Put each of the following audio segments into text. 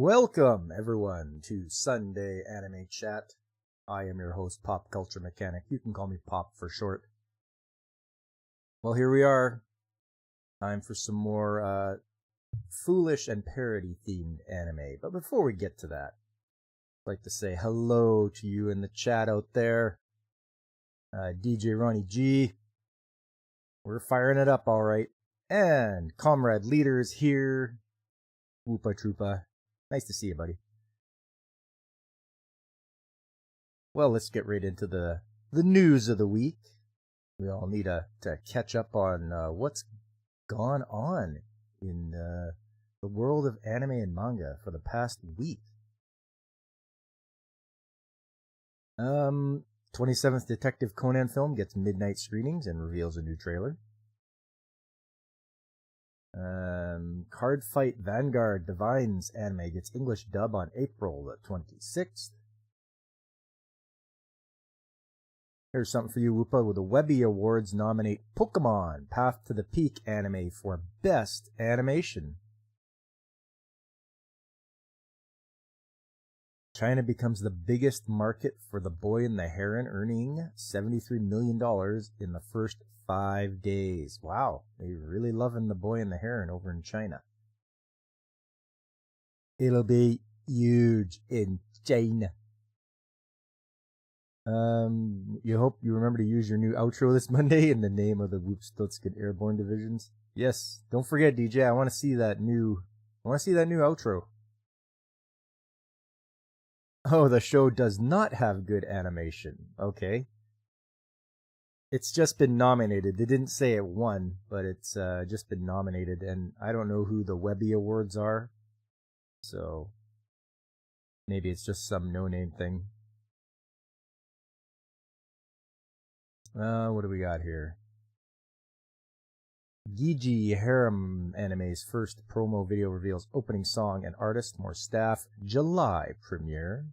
Welcome, everyone, to Sunday Anime Chat. I am your host, Pop Culture Mechanic. You can call me Pop for short. Well, here we are. Time for some more foolish and parody-themed anime. But before we get to that, I'd like to say hello to you in the chat out there. DJ Ronnie G. We're firing it up, all right. And Comrade Leaders here. Whoopa Troopa. Nice to see you, buddy. Well, let's get right into the news of the week. We all need to catch up on what's gone on in the world of anime and manga for the past week. 27th Detective Conan film gets midnight screenings and reveals a new trailer. Card Fight Vanguard Divines anime gets English dub on April the 26th. Here's something for you, Whoopa. With the Webby Awards nominate Pokemon Path to the Peak anime for Best Animation. China becomes the biggest market for The Boy and the Heron, earning $73 million in the first 5 days. Wow, they're really loving The Boy and the Heron over in China. It'll be huge in China. You hope you remember to use your new outro this Monday in the name of the Whoopstutzkin Airborne Divisions. Yes, don't forget, DJ. I want to see that new outro. Oh, the show does not have good animation. Okay. It's just been nominated. They didn't say it won, but it's just been nominated, and I don't know who the Webby Awards are, so maybe it's just some no-name thing. What do we got here? Gigi Harem Anime's first promo video reveals opening song and artist, more staff, July premiere.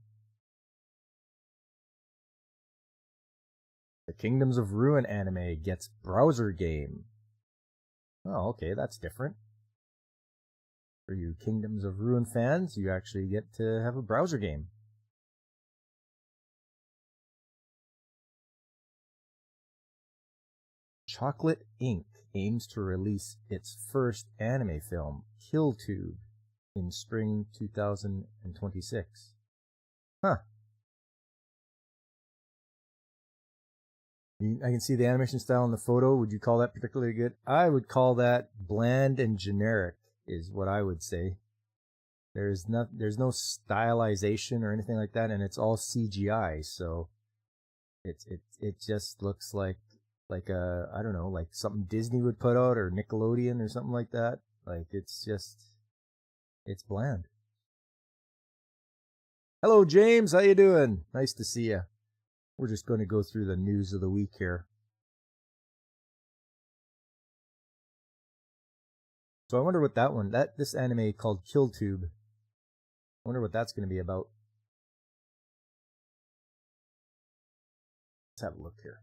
The Kingdoms of Ruin anime gets browser game. Oh, okay, that's different. For you Kingdoms of Ruin fans, you actually get to have a browser game. Chocolate Inc. aims to release its first anime film, KillTube, in spring 2026. Huh. I can see the animation style in the photo. Would you call that particularly good? I would call that bland and generic, is what I would say. There's no stylization or anything like that, and it's all CGI, so it just looks like a, I don't know, like something Disney would put out, or Nickelodeon or something like that. Like, it's bland. Hello, James. How you doing? Nice to see you. We're just going to go through the news of the week here. So I wonder what this anime called KillTube, I wonder what that's going to be about. Let's have a look here.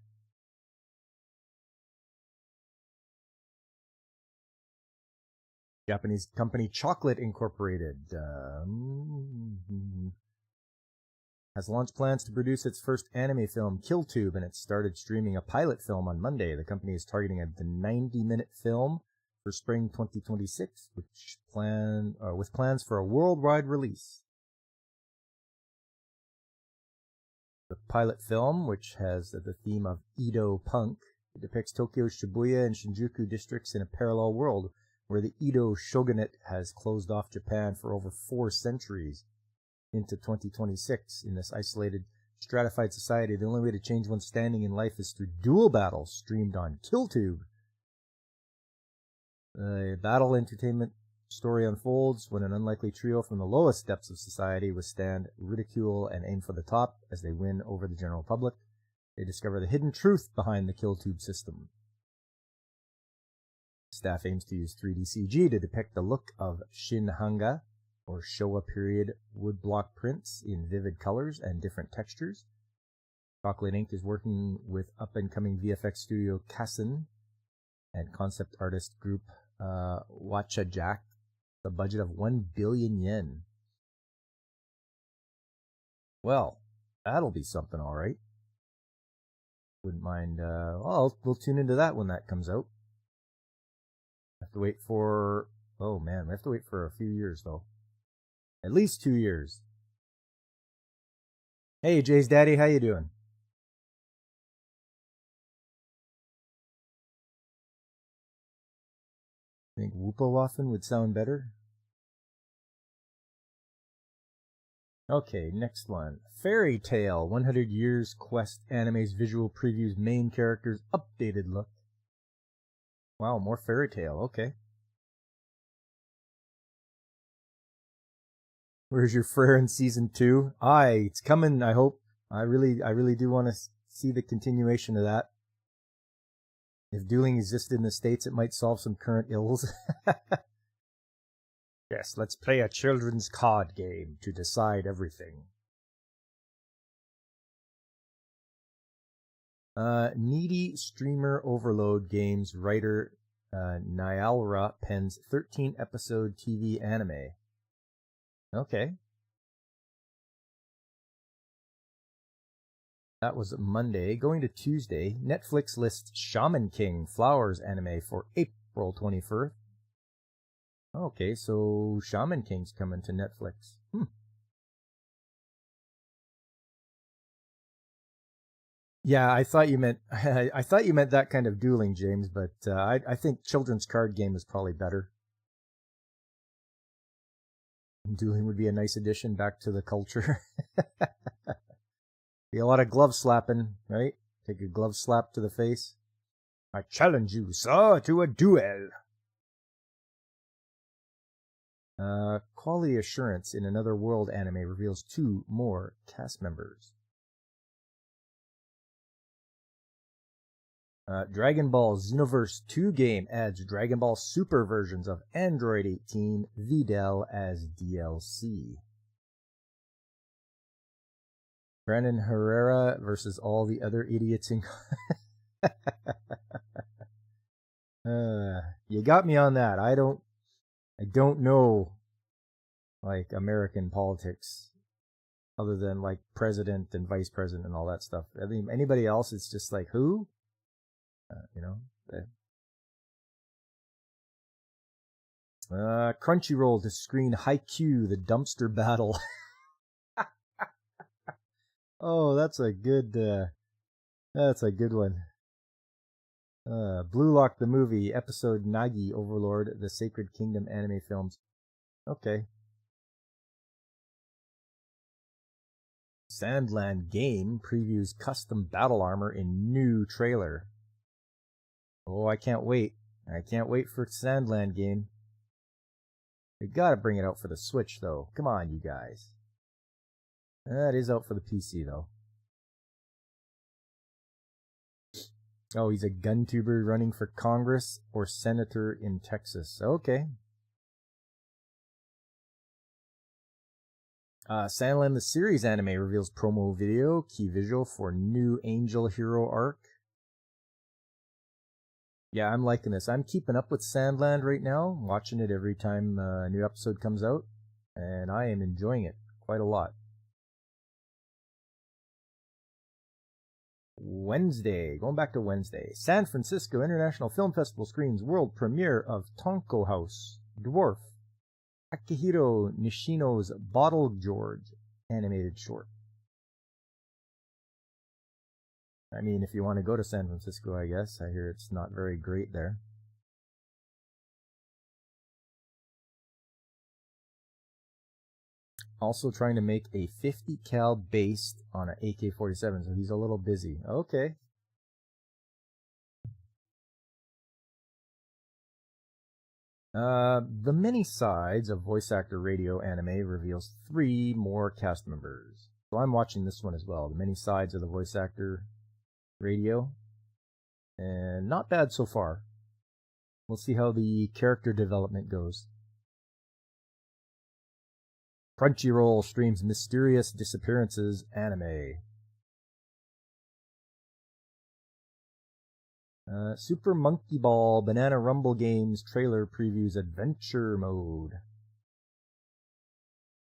Japanese company Chocolate Incorporated has launched plans to produce its first anime film, KillTube, and it started streaming a pilot film on Monday. The company is targeting the 90-minute film for spring 2026, with plans for a worldwide release. The pilot film, which has the theme of Edo punk, depicts Tokyo's Shibuya and Shinjuku districts in a parallel world where the Edo shogunate has closed off Japan for over 4 centuries. Into 2026, in this isolated, stratified society, the only way to change one's standing in life is through duel battles streamed on KillTube. The battle entertainment story unfolds when an unlikely trio from the lowest depths of society withstand ridicule and aim for the top. As they win over the general public, they discover the hidden truth behind the KillTube system. Staff aims to use 3D CG to depict the look of Shinhanga, or Showa period woodblock prints in vivid colors and different textures. Chocolate Inc. is working with up-and-coming VFX studio Kassen and concept artist group Wachajak, a budget of 1 billion yen. Well, that'll be something, all right. Wouldn't mind. We'll tune into that when that comes out. Have to wait for. Oh man, we have to wait for a few years though. At least 2 years. Hey, Jay's daddy, how you doing? Think Whoopawaffen would sound better? Okay, next one. Fairy Tale 100 Years Quest Anime's visual previews main characters updated look. Wow, more Fairy Tale, okay. Where's your Frere in season 2? It's coming, I hope. I really do want to see the continuation of that. If dueling existed in the States, it might solve some current ills. Yes, let's play a children's card game to decide everything. Needy Streamer Overload Games writer Nyalra pens 13-episode TV anime. Okay. That was Monday. Going to Tuesday, Netflix lists Shaman King Flowers anime for April 21st. Okay, so Shaman King's coming to Netflix. Yeah, I thought you meant that kind of dueling, James, but I think children's card game is probably better. Dueling would be a nice addition back to the culture. Be a lot of glove slapping, right? Take a glove slap to the face. I challenge you, sir, to a duel. Quality Assurance in Another World anime reveals 2 more cast members. Dragon Ball Xenoverse 2 game adds Dragon Ball Super versions of Android 18 Videl as DLC. Brandon Herrera versus all the other idiots in... You got me on that. I don't know, like, American politics other than, like, president and vice president and all that stuff. I mean, anybody else, it's just like, who? Crunchyroll to screen Haikyuu, the dumpster battle. Oh, that's a good one. Blue Lock the movie, episode Nagi Overlord, the Sacred Kingdom anime films. Okay. Sandland game previews custom battle armor in new trailer. Oh, I can't wait. I can't wait for Sandland game. They gotta bring it out for the Switch, though. Come on, you guys. It is out for the PC, though. Oh, he's a gun tuber running for Congress or senator in Texas. Okay. Sandland the series anime reveals promo video, key visual for new Angel Hero arc. Yeah, I'm liking this. I'm keeping up with Sandland right now, watching it every time a new episode comes out, and I am enjoying it quite a lot. Wednesday, going back to Wednesday, San Francisco International Film Festival screens world premiere of Tonko House, Dwarf, Akihiro Nishino's Bottle George animated short. I mean, if you want to go to San Francisco, I guess. I hear it's not very great there. Also trying to make a 50 cal based on an AK-47, so he's a little busy. Okay. The Many Sides of Voice Actor Radio anime reveals 3 more cast members. So I'm watching this one as well. The Many Sides of the Voice Actor Radio. And not bad so far. We'll see how the character development goes. Crunchyroll streams Mysterious Disappearances anime. Super Monkey Ball Banana Rumble Games trailer previews adventure mode.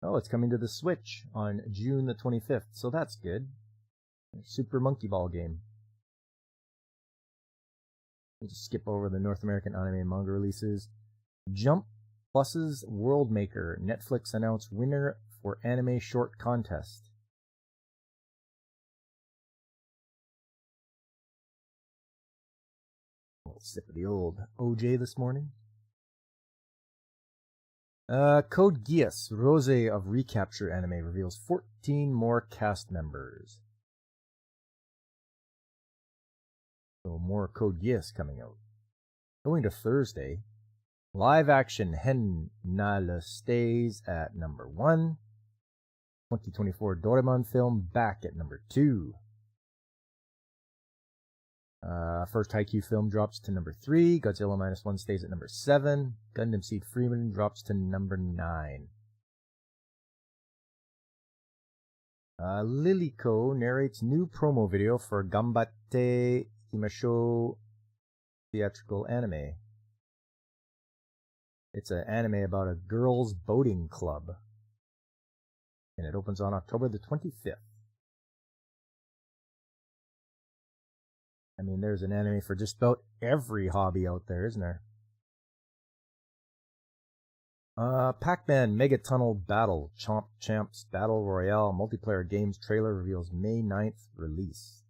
Oh, it's coming to the Switch on June the 25th, so that's good. Super Monkey Ball game. We'll just skip over the North American anime and manga releases. Jump Plus's World Maker. Netflix announced winner for anime short contest. A little sip of the old OJ this morning. Code Geass, Rose of Recapture anime reveals 14 more cast members. So more Code Geass coming out. Going to Thursday, live action Hen Nala stays at number 1. 2024 Doraemon film back at number 2. First Haikyuu film drops to number 3. Godzilla -1 stays at number 7. Gundam Seed Freeman drops to number 9. Liliko narrates new promo video for Gambatte Himashou theatrical anime. It's an anime about a girls' boating club. And it opens on October the 25th. I mean, there's an anime for just about every hobby out there, isn't there? Pac-Man Mega Tunnel Battle Chomp Champs Battle Royale multiplayer games trailer reveals May 9th release.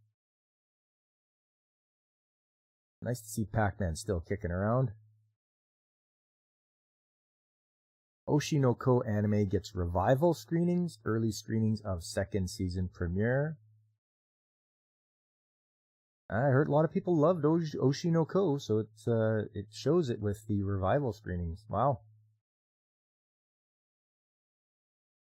Nice to see Pac-Man still kicking around. Oshinoko anime gets revival screenings, early screenings of second season premiere. I heard a lot of people loved Oshinoko, so it shows it with the revival screenings. Wow.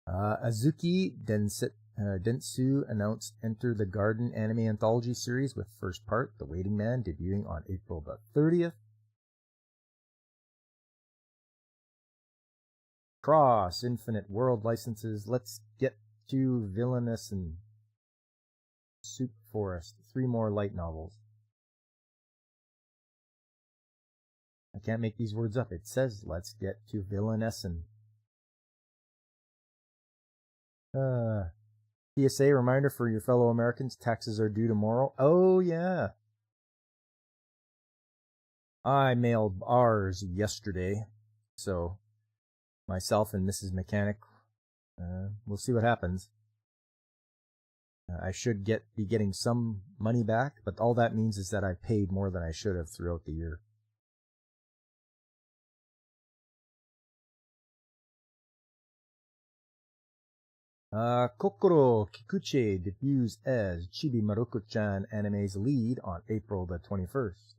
Azuki Dentsu announced Enter the Garden anime anthology series with first part, The Waiting Man, debuting on April the 30th. Cross Infinite World licenses. Let's get to Villainous and Soup Forest. 3 more light novels. I can't make these words up. It says, let's get to Villainous and... PSA reminder for your fellow Americans, taxes are due tomorrow. Oh, yeah. I mailed ours yesterday, so myself and Mrs. Mechanic, we'll see what happens. I should be getting some money back, but all that means is that I paid more than I should have throughout the year. Kokoro Kikuchi debuts as Chibi Maruko-chan anime's lead on April the 21st.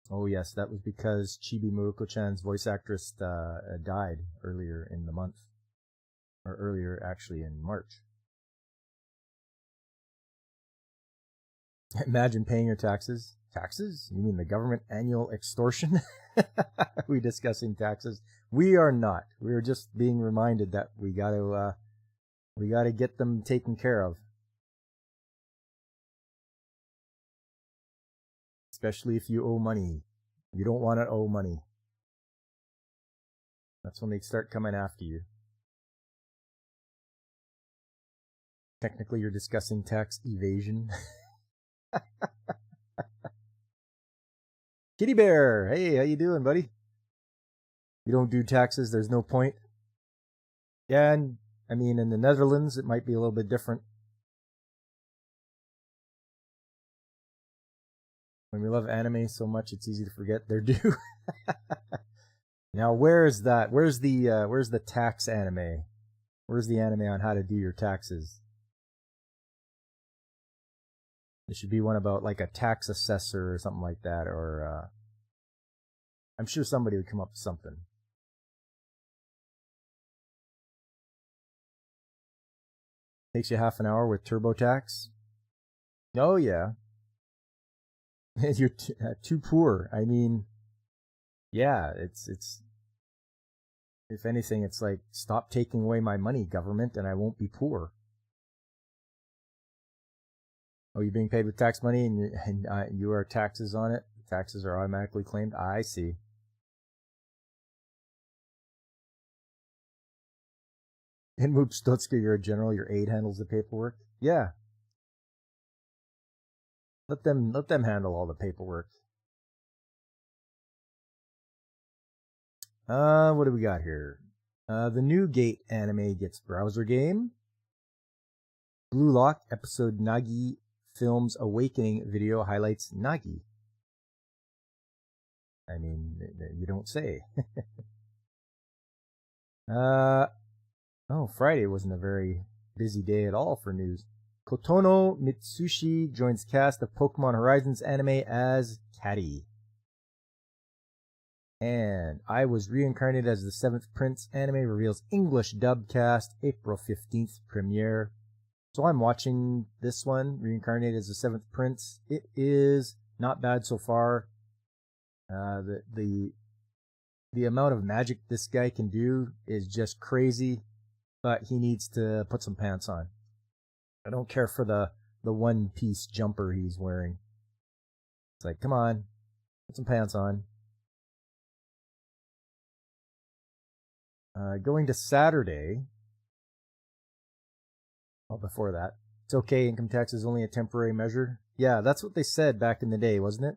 Oh yes, that was because Chibi Maruko-chan's voice actress died earlier in the month. Or earlier, actually, in March. Imagine paying your taxes. Taxes? You mean the government annual extortion? Are we discussing taxes? We are not. We are just being reminded that we gotta get them taken care of. Especially if you owe money. You don't want to owe money. That's when they start coming after you. Technically, you're discussing tax evasion. Kitty Bear! Hey, how you doing, buddy? You don't do taxes, there's no point. Yeah, and I mean, in the Netherlands, it might be a little bit different. When we love anime so much, it's easy to forget they're due. Now, where's that? Where's the tax anime? Where's the anime on how to do your taxes? There should be one about like a tax assessor or something like that, or I'm sure somebody would come up with something. Takes you half an hour with TurboTax. Oh yeah. You're too poor. I mean, yeah, it's if anything, it's like, stop taking away my money, government, and I won't be poor. Oh, you're being paid with tax money, and you are taxes on it? Taxes are automatically claimed? I see. In Moopstotska, you're a general, your aide handles the paperwork. Yeah. Let them handle all the paperwork. What do we got here? The new Gate anime gets browser game. Blue Lock episode Nagi films Awakening video highlights Nagi. I mean, you don't say. Friday wasn't a very busy day at all for news. Kotono Mitsushi joins cast of Pokemon Horizons anime as Catty. And I Was Reincarnated as the Seventh Prince anime reveals English dub cast, April 15th premiere. So I'm watching this one, Reincarnated as the Seventh Prince. It is not bad so far. The amount of magic this guy can do is just crazy, but he needs to put some pants on. I don't care for the one-piece jumper he's wearing. It's like, come on, put some pants on. Going to Saturday. Oh, before that. It's okay, income tax is only a temporary measure. Yeah, that's what they said back in the day, wasn't it?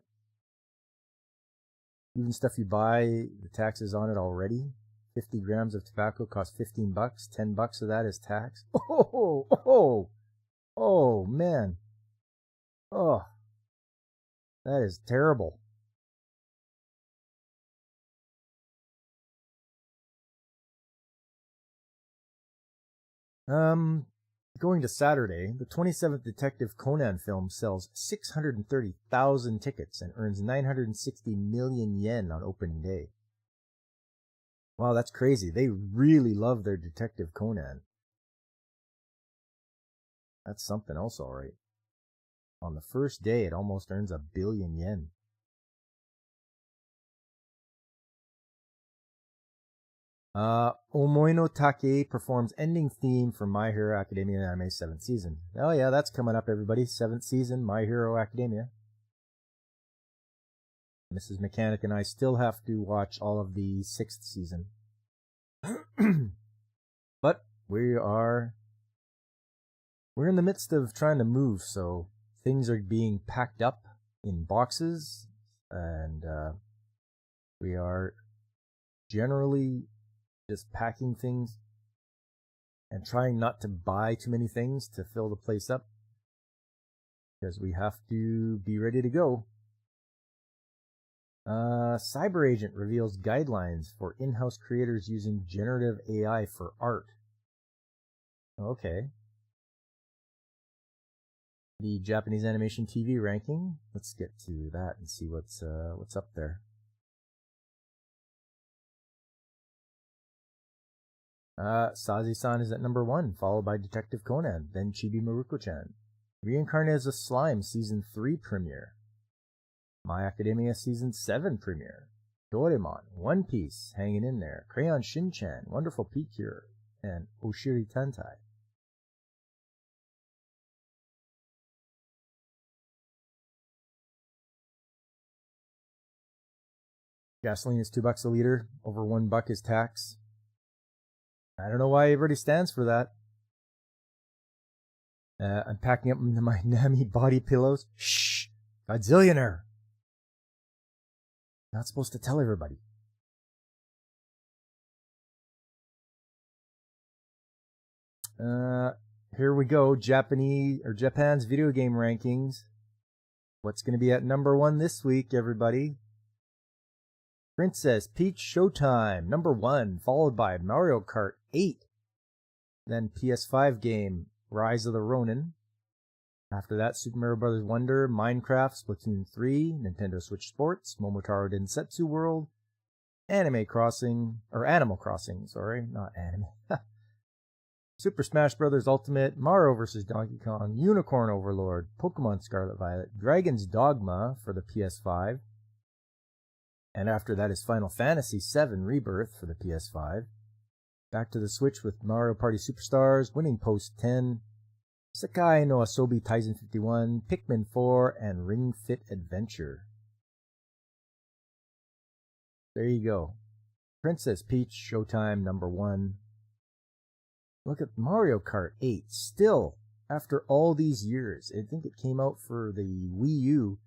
Even stuff you buy, the tax is on it already. 50 grams of tobacco costs $15. $10 of that is tax. Oh, man. Oh, that is terrible. Going to Saturday, the 27th Detective Conan film sells 630,000 tickets and earns 960 million yen on opening day. Wow, that's crazy. They really love their Detective Conan. That's something else, all right. On the first day, it almost earns 1 billion yen. Omoi no Take performs ending theme for My Hero Academia Anime 7th season. Oh yeah, that's coming up, everybody. 7th season, My Hero Academia. Mrs. Mechanic and I still have to watch all of the 6th season. But we're in the midst of trying to move, so things are being packed up in boxes, and we are generally just packing things and trying not to buy too many things to fill the place up, because we have to be ready to go. Cyber Agent reveals guidelines for in-house creators using generative AI for art. Okay. The Japanese animation TV ranking. Let's get to that and see what's up there. Sazi-san is at number 1, followed by Detective Conan, then Chibi Maruko-chan. Reincarnated as a Slime Season 3 premiere. My Academia Season 7 premiere. Doraemon, One Piece, hanging in there. Crayon Shin-chan, Wonderful Picure, and Oshiri Tantai. Gasoline is $2 a liter. Over $1 is tax. I don't know why everybody stands for that. I'm packing up my Nami body pillows. Shh! Godzillionaire! Not supposed to tell everybody. Here we go. Japan's video game rankings. What's going to be at number 1 this week, everybody? Princess Peach Showtime, number 1, followed by Mario Kart 8. Then PS5 game, Rise of the Ronin. After that, Super Mario Bros. Wonder, Minecraft, Splatoon 3, Nintendo Switch Sports, Momotaro Densetsu World, Animal Crossing, not anime. Super Smash Bros. Ultimate, Mario vs. Donkey Kong, Unicorn Overlord, Pokemon Scarlet Violet, Dragon's Dogma for the PS5. And after that is Final Fantasy VII Rebirth for the PS5. Back to the Switch with Mario Party Superstars, Winning Post 10, Sakai no Asobi Taisen 51, Pikmin 4, and Ring Fit Adventure. There you go. Princess Peach Showtime number 1. Look at Mario Kart 8. Still, after all these years, I think it came out for the Wii U,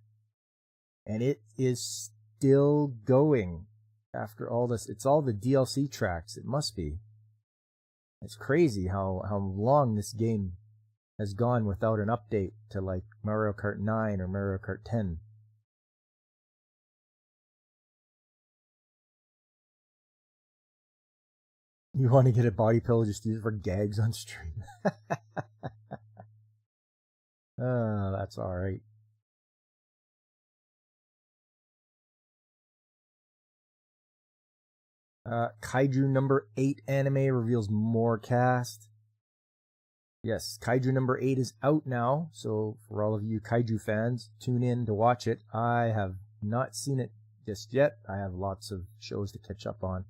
and it is still going after all this. It's all the DLC tracks. It must be. It's crazy how long this game has gone without an update to like Mario Kart 9 or Mario Kart 10. You want to get a body pillow, just use it for gags on stream. That's alright. Kaiju number 8 anime reveals more cast. Yes, Kaiju number 8 is out now, so for all of you Kaiju fans, tune in to watch it. I have not seen it just yet. I have lots of shows to catch up on,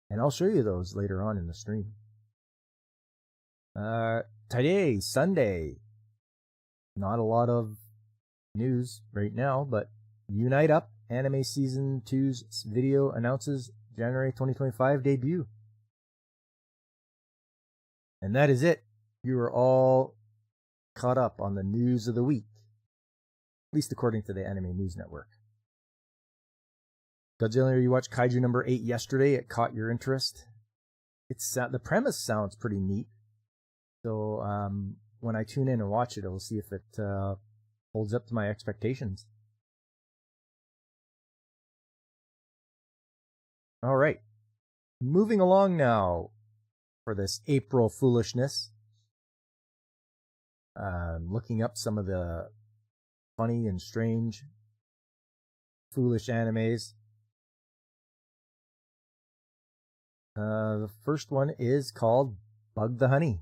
and I'll show you those later on in the stream. Today, Sunday, not a lot of news right now, but Unite Up Anime Season 2's video announces January 2025 debut. And that is it. You are all caught up on the news of the week, at least according to the Anime News Network. Godzilla, you watched Kaiju number 8 yesterday. It caught your interest. The premise sounds pretty neat. So when I tune in and watch it, I'll see if it holds up to my expectations. All right. Moving along now for this April foolishness. Looking up some of the funny and strange, foolish animes. The first one is called Bug the Honey.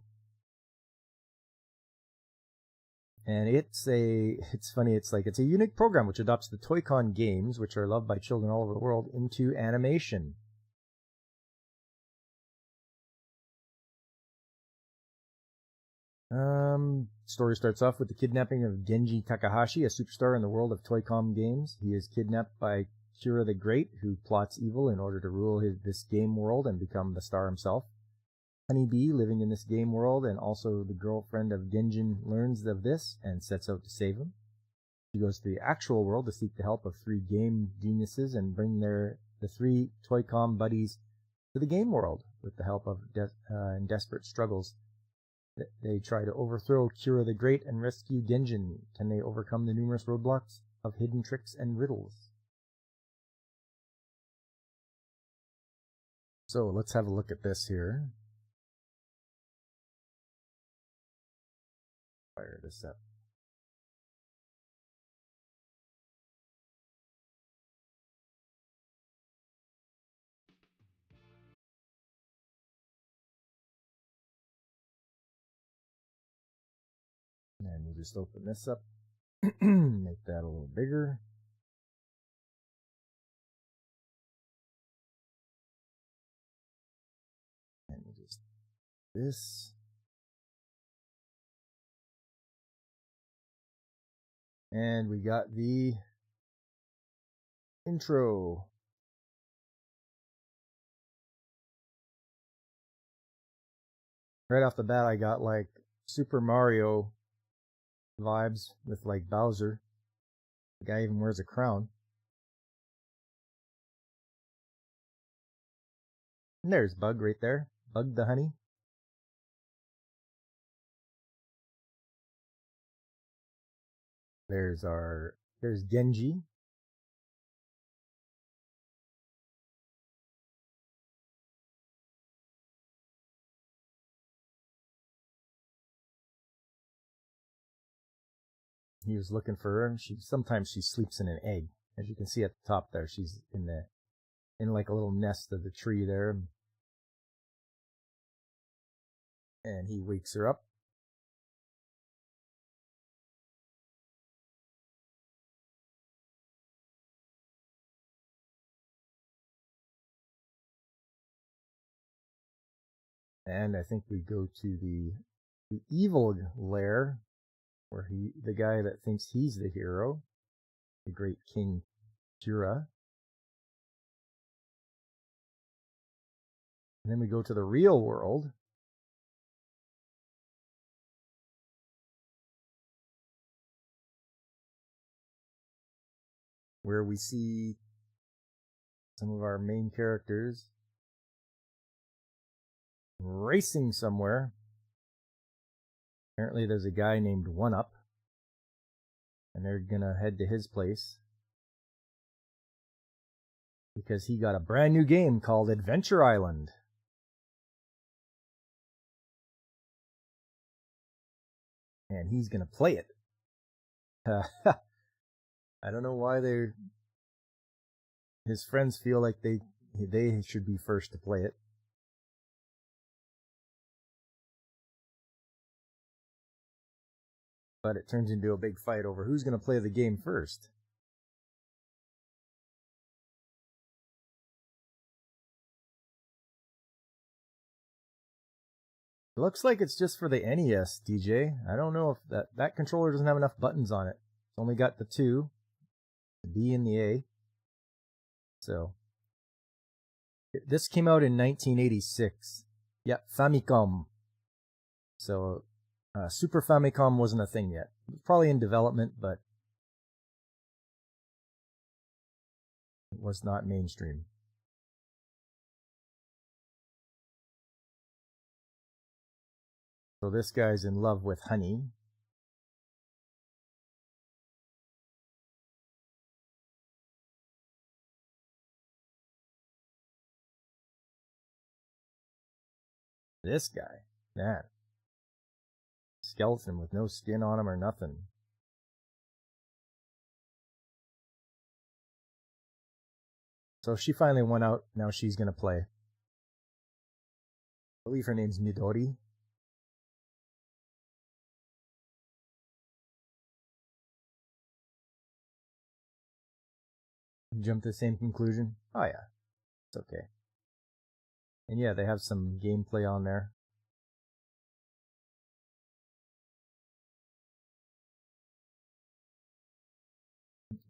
And it's funny, it's a unique program which adopts the Toy-Con games, which are loved by children all over the world, into animation. Story starts off with the kidnapping of Genji Takahashi, a superstar in the world of Toy-Con games. He is kidnapped by Kira the Great, who plots evil in order to rule this game world and become the star himself. Honeybee, living in this game world and also the girlfriend of Genjin, learns of this and sets out to save him. She goes to the actual world to seek the help of 3 game geniuses and bring the 3 Toy-Con buddies to the game world with the help of in desperate struggles. They try to overthrow Kira the Great and rescue Genjin. Can they overcome the numerous roadblocks of hidden tricks and riddles? So let's have a look at this here. Fire this up. And we'll just open this up. Make that a little bigger. And we'll just this. And we got the intro. Right off the bat, I got like Super Mario vibes with like Bowser. The guy even wears a crown. And there's Bug right there. Bug the Honey. There's Genji. He was looking for her. Sometimes she sleeps in an egg. As you can see at the top there, she's in like a little nest of the tree there. And he wakes her up. And I think we go to the evil lair, where the guy that thinks he's the hero, the great King Kira. And then we go to the real world, where we see some of our main characters racing somewhere. Apparently there's a guy named One Up, and they're gonna head to his place because he got a brand new game called Adventure Island. And he's gonna play it. I don't know why his friends feel like they should be first to play it. But it turns into a big fight over who's going to play the game first. It looks like it's just for the NES, DJ. I don't know if that controller doesn't have enough buttons on it. It's only got the 2, the B and the A. So, this came out in 1986. Yeah, Famicom. So, Super Famicom wasn't a thing yet. It was probably in development, but it was not mainstream. So this guy's in love with Honey. This guy, man. Skeleton with no skin on him or nothing. So she finally went out. Now she's going to play. I believe her name's Midori. Jump to the same conclusion? Oh yeah, it's okay. And yeah, they have some gameplay on there.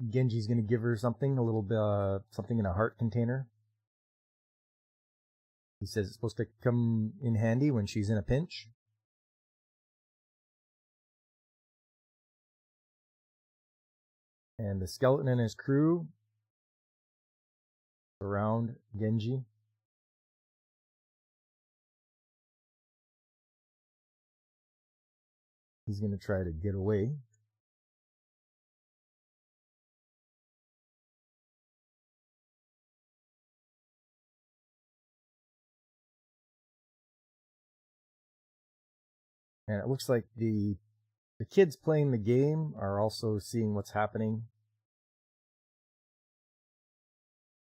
Genji's gonna give her something, a little bit, something in a heart container. He says it's supposed to come in handy when she's in a pinch. And the skeleton and his crew around Genji. He's gonna try to get away. And it looks like the kids playing the game are also seeing what's happening.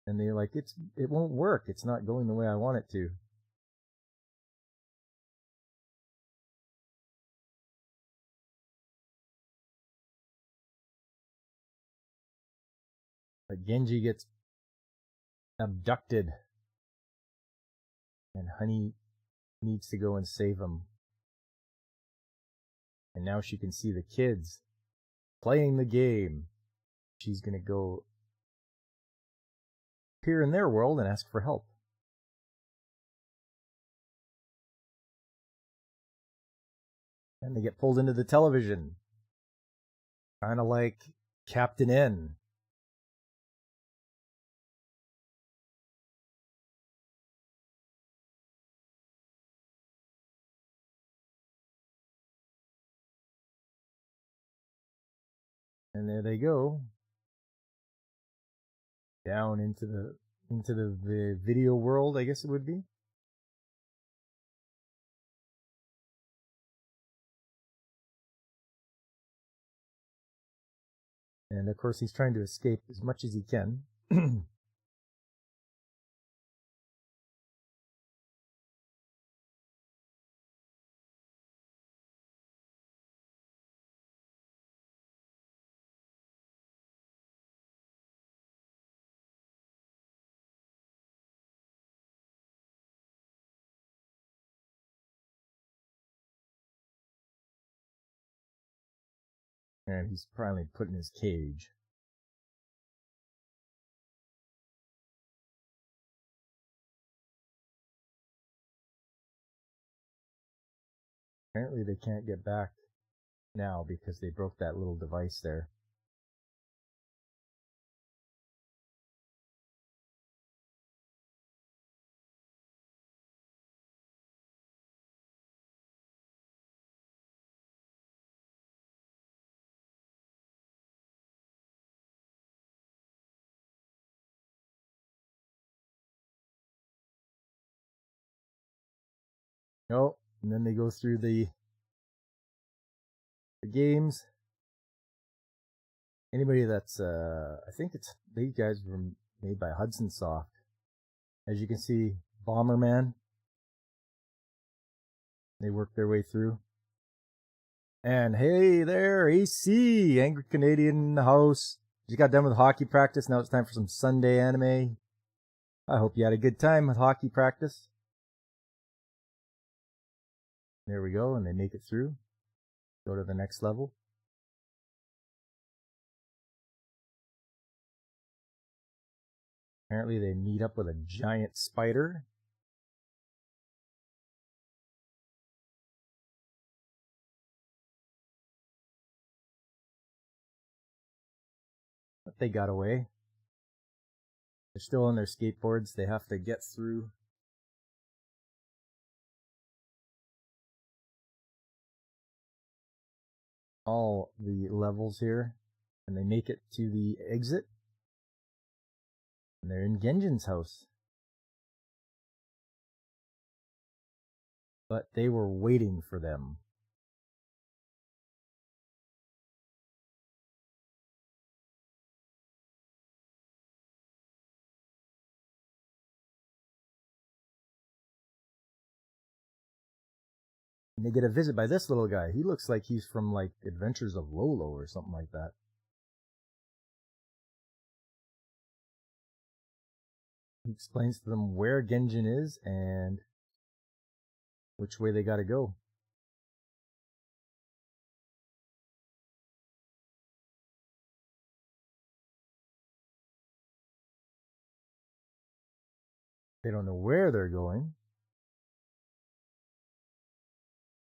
And they're like, it won't work. It's not going the way I want it to. But Genji gets abducted. And Honey needs to go and save him. And now she can see the kids playing the game. She's going to go appear in their world and ask for help. And they get pulled into the television. Kind of like Captain N. And there they go. Down into the video world, I guess it would be. And of course he's trying to escape as much as he can. And he's finally put in his cage. Apparently they can't get back now because they broke that little device there. Oh, and then they go through the games. Anybody that's, I think these guys were made by Hudson Soft. As you can see, Bomberman. They work their way through. And hey there, AC, Angry Canadian in the house. Just got done with hockey practice. Now it's time for some Sunday anime. I hope you had a good time with hockey practice. There we go, and they make it through. Go to the next level. Apparently they meet up with a giant spider. But they got away. They're still on their skateboards. They have to get through all the levels here. And they make it to the exit. And they're in Genjin's house. But they were waiting for them. And they get a visit by this little guy. He looks like he's from like Adventures of Lolo or something like that. He explains to them where Genjin is and which way they gotta go. They don't know where they're going,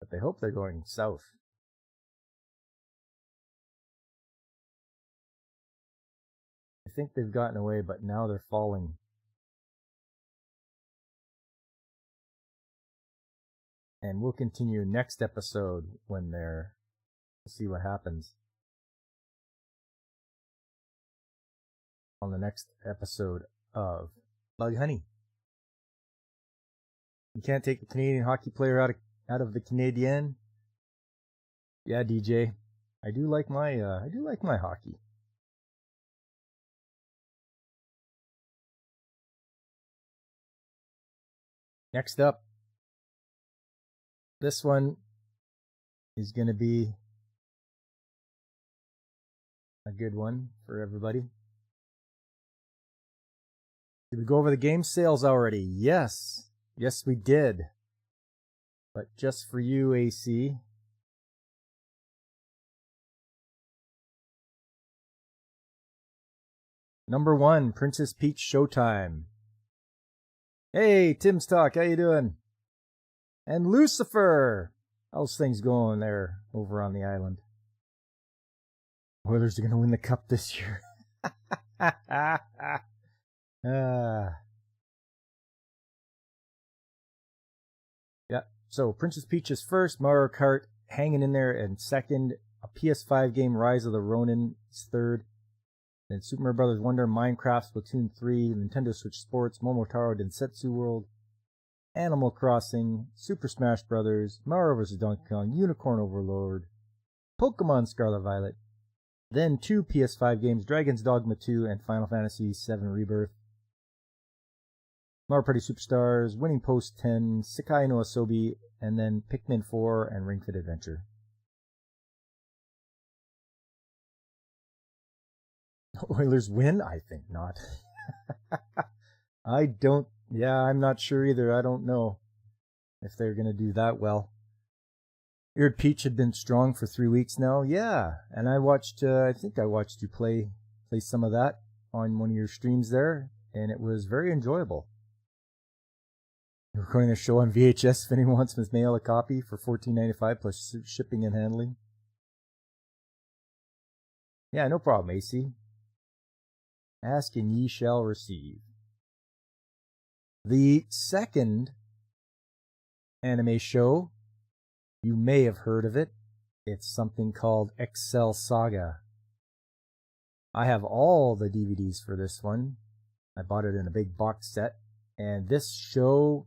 but they hope they're going south. I think they've gotten away, but now they're falling. And we'll continue next episode when they're... We'll see what happens on the next episode of Bug Honey. You can't take a Canadian hockey player out of the Canadian. Yeah, DJ, I do like my hockey. Next up, this one is going to be a good one for everybody. Did we go over the game sales already? Yes. Yes, we did. But just for you, AC. Number 1, Princess Peach Showtime. Hey, Tim's Talk, how you doing? And Lucifer! How's things going there over on the island? Oilers are going to win the cup this year. Yeah, so Princess Peach is first, Mario Kart hanging in there and second, a PS5 game, Rise of the Ronin, is third, then Super Mario Bros. Wonder, Minecraft, Splatoon 3, Nintendo Switch Sports, Momotaro Densetsu World, Animal Crossing, Super Smash Bros., Mario vs. Donkey Kong, Unicorn Overlord, Pokemon Scarlet Violet, then 2 PS5 games, Dragon's Dogma 2 and Final Fantasy VII Rebirth, Mario Party Superstars, Winning Post 10, Sekai no Asobi, and then Pikmin 4 and Ring Fit Adventure. Oilers win? I think not. I'm not sure either. I don't know if they're going to do that well. Eared Peach had been strong for 3 weeks now. Yeah, and I think I watched you play some of that on one of your streams there, and it was very enjoyable. We're recording the show on VHS if anyone wants to mail a copy for $14.95 plus shipping and handling. Yeah, no problem, AC. Ask and ye shall receive. The second anime show, you may have heard of it. It's something called Excel Saga. I have all the DVDs for this one. I bought it in a big box set. And this show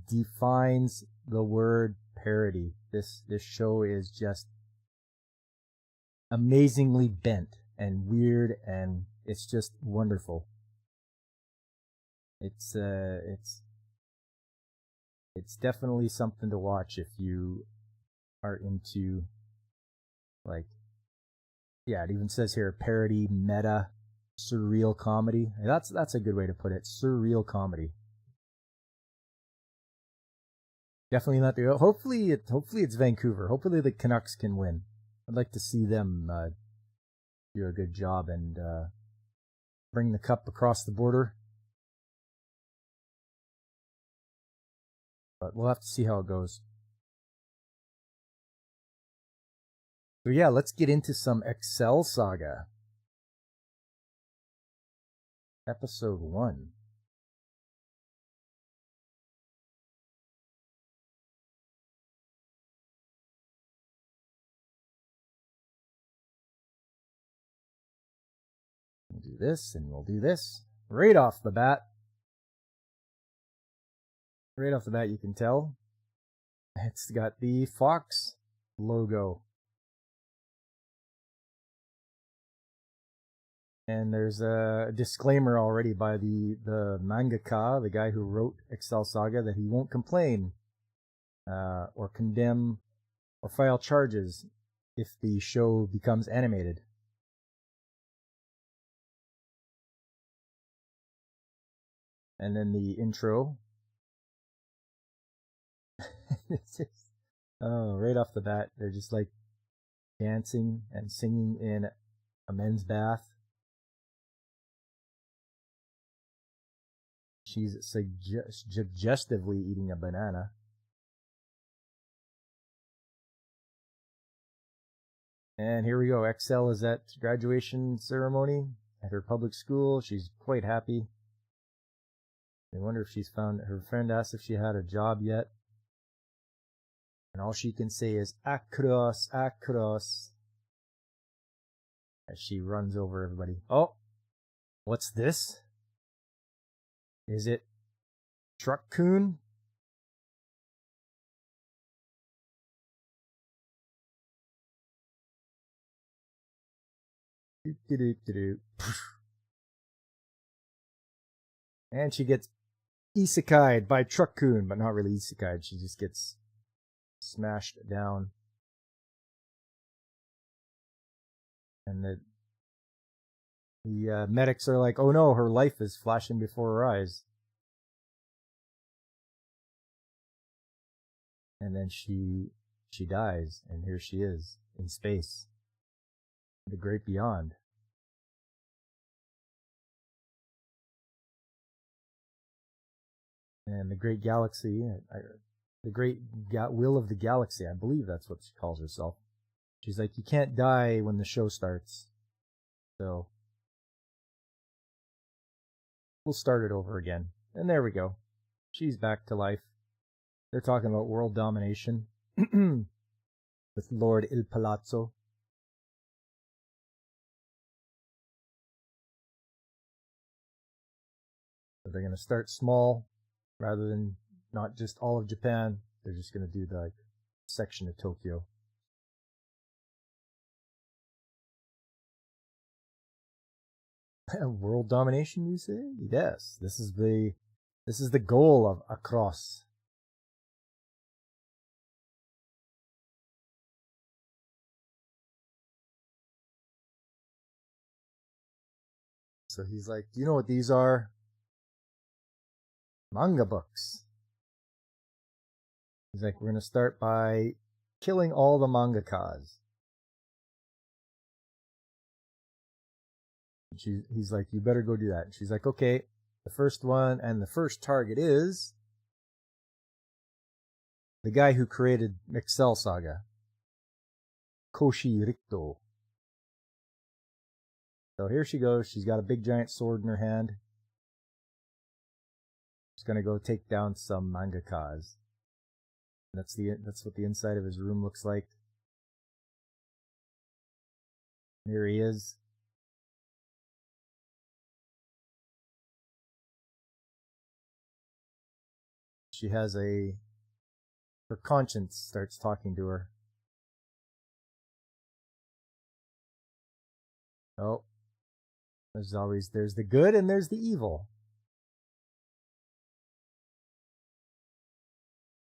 defines the word parody. This show is just amazingly bent and weird, and it's just wonderful. It's definitely something to watch if you are into, like, yeah, it even says here parody, meta, surreal comedy. That's a good way to put it. Surreal comedy. Definitely not the. Hopefully it's Vancouver. Hopefully the Canucks can win. I'd like to see them do a good job and bring the cup across the border. But we'll have to see how it goes. So yeah, let's get into some Excel Saga. Episode 1. We'll do this and we'll do this. Right off the bat. Right off the bat, you can tell it's got the Fox logo. And there's a disclaimer already by the mangaka, the guy who wrote Excel Saga, that he won't complain or condemn or file charges if the show becomes animated. And then the intro. It's just, oh, right off the bat, they're just like dancing and singing in a men's bath. She's suggestively eating a banana. And here we go. Excel is at graduation ceremony at her public school. She's quite happy. I wonder if she's found, her friend asked if she had a job yet. And all she can say is, across, across, as she runs over everybody. Oh, what's this? Is it Truck Coon? And she gets isekai'd by Truck Coon, but not really isekai'd. She just gets smashed down. And the medics are like, oh no, her life is flashing before her eyes. And then she dies, and here she is in space, the great beyond. And the great galaxy, the great will of the galaxy, I believe that's what she calls herself. She's like, you can't die when the show starts. So we'll start it over again. And there we go. She's back to life. They're talking about world domination with Lord Il Palazzo. So they're going to start small rather than not just all of Japan. They're just going to do the section of Tokyo. World domination, you say? Yes, this is the goal of Across. So he's like, you know what these are? Manga books. He's like, we're going to start by killing all the mangakas. He's like, you better go do that. And she's like, okay, the first one, and the first target is the guy who created Excel Saga, Koshi Rikto. So here she goes. She's got a big giant sword in her hand. She's gonna go take down some mangakas. That's what the inside of his room looks like. Here he is. She has a her conscience starts talking to her. Oh, there's the good and there's the evil.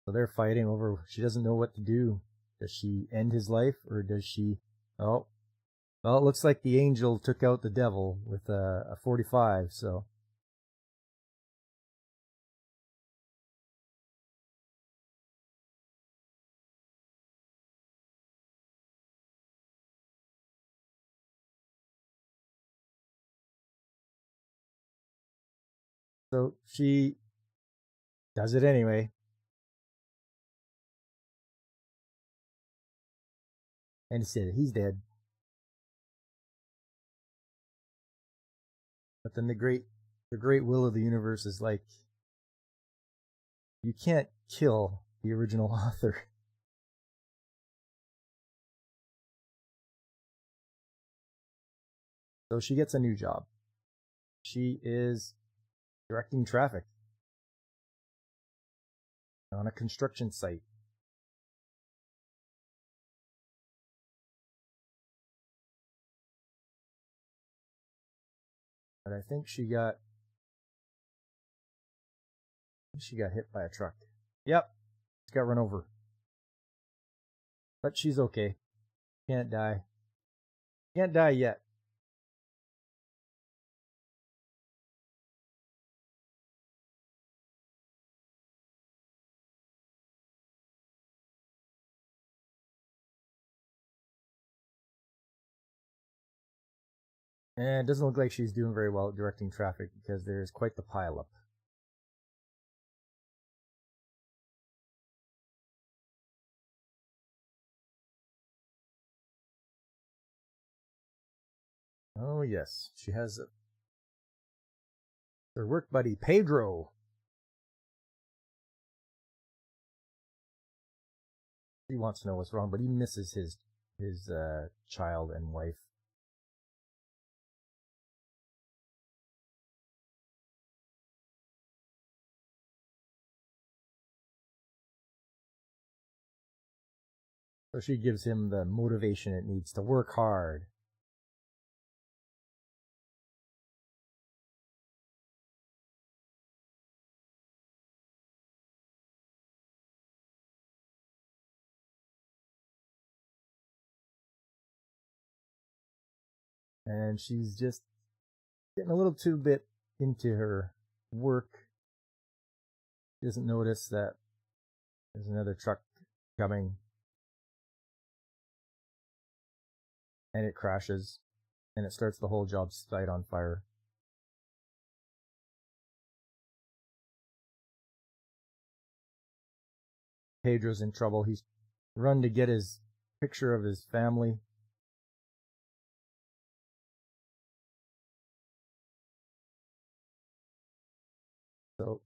So they're fighting over, she doesn't know what to do. Does she end his life or does she, oh, well, it looks like the angel took out the devil with a 45, so. So she does it anyway. And he said, he's dead. But then the great will of the universe is like, you can't kill the original author. So she gets a new job. She is directing traffic on a construction site. But I think she got hit by a truck. Yep, she got run over. But she's okay. Can't die. Can't die yet. And it doesn't look like she's doing very well at directing traffic because there's quite the pileup. Oh yes, she has her work buddy Pedro. He wants to know what's wrong, but he misses his child and wife. So she gives him the motivation it needs to work hard. And she's just getting a little too bit into her work. She doesn't notice that there's another truck coming. And it crashes. And it starts the whole job site on fire. Pedro's in trouble. He's run to get his picture of his family. So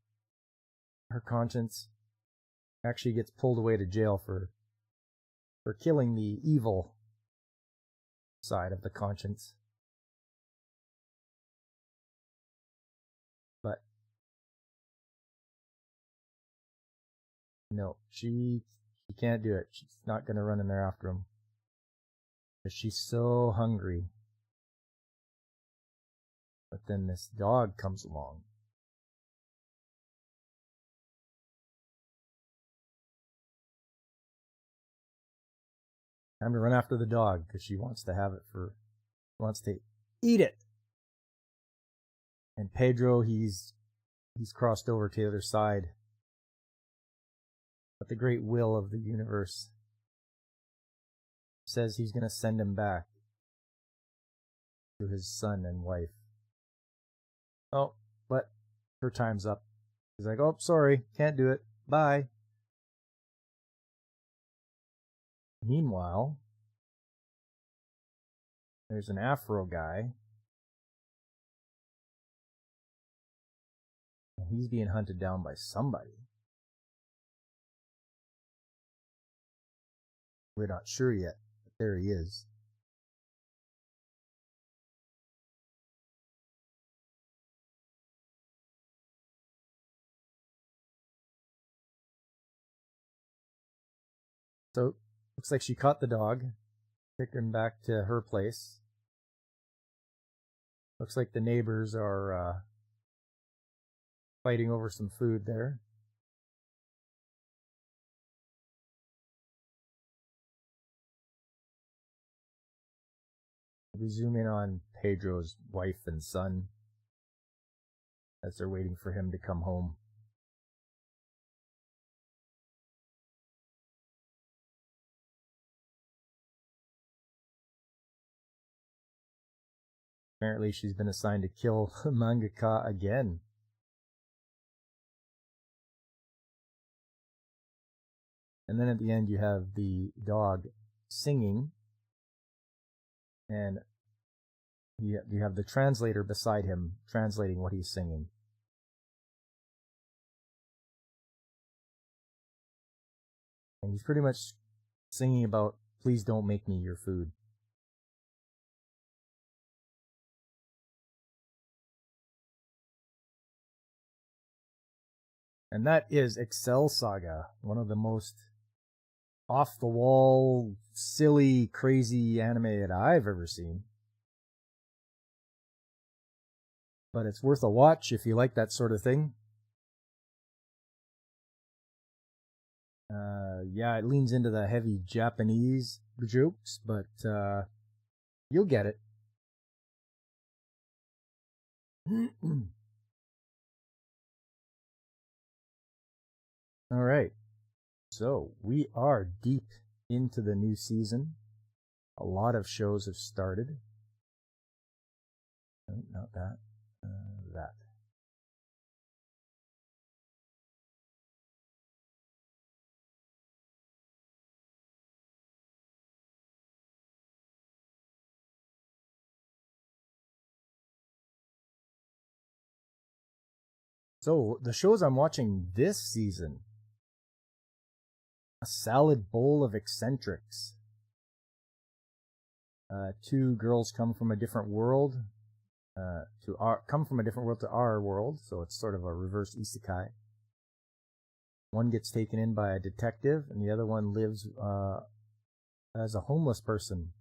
her conscience actually gets pulled away to jail for killing the evil side of the conscience. But no, she can't do it. She's not going to run in there after him. Because she's so hungry. But then this dog comes along. Time to run after the dog because she wants to have it wants to eat it. And Pedro, he's crossed over to the other side. But the great will of the universe says he's going to send him back to his son and wife. Oh, but her time's up. He's like, oh, sorry, can't do it. Bye. Meanwhile, there's an Afro guy. And he's being hunted down by somebody. We're not sure yet, but there he is. So, looks like she caught the dog, took him back to her place. Looks like the neighbors are fighting over some food there. We zoom in on Pedro's wife and son as they're waiting for him to come home. Apparently she's been assigned to kill mangaka again. And then at the end you have the dog singing, and you have the translator beside him translating what he's singing. And he's pretty much singing about, please don't make me your food. And that is Excel Saga, one of the most off-the-wall, silly, crazy anime that I've ever seen. But it's worth a watch if you like that sort of thing. Yeah, it leans into the heavy Japanese jokes, but you'll get it. All right. So we are deep into the new season. A lot of shows have started. No, not that. That. So the shows I'm watching this season: A Salad Bowl of Eccentrics. Two girls come from a different world. Come from a different world to our world, so it's sort of a reverse isekai. One gets taken in by a detective, and the other one lives as a homeless person,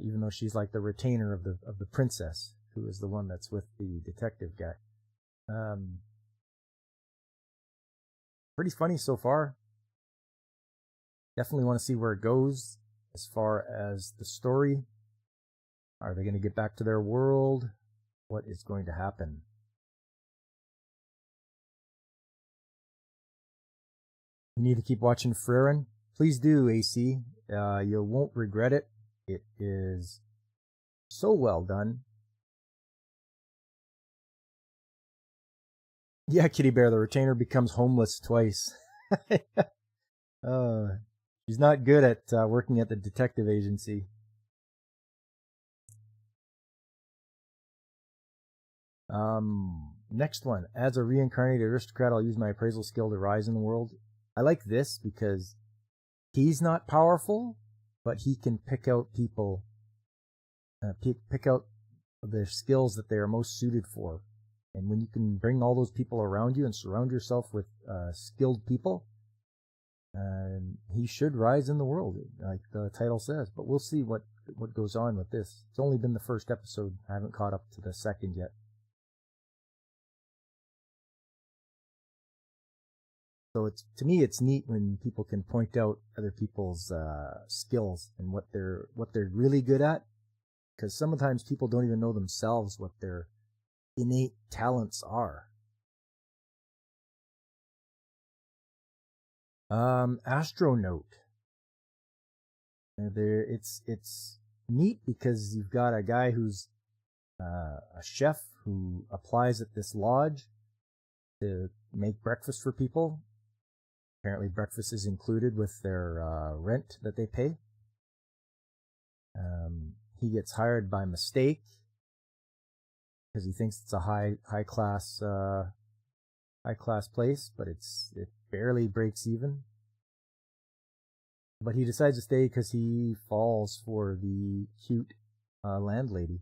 even though she's like the retainer of the princess, who is the one that's with the detective guy. Pretty funny so far. Definitely want to see where it goes as far as the story. Are they going to get back to their world? What is going to happen? You need to keep watching Frieren. Please do, AC. You won't regret it. It is so well done. Yeah, Kitty Bear, the retainer becomes homeless twice. She's not good at working at the detective agency. Next one. As a reincarnated aristocrat, I'll use my appraisal skill to rise in the world. I like this because he's not powerful, but he can pick out people, pick out the skills that they are most suited for. And when you can bring all those people around you and surround yourself with skilled people, he should rise in the world, like the title says. But we'll see what goes on with this. It's only been the first episode. I haven't caught up to the second yet. So to me, it's neat when people can point out other people's skills and what they're really good at, because sometimes people don't even know themselves what their innate talents are. Astronaut. It's neat because you've got a guy who's a chef who applies at this lodge to make breakfast for people. Apparently breakfast is included with their rent that they pay. He gets hired by mistake because he thinks it's a high class place, but it barely breaks even. But he decides to stay because he falls for the cute landlady.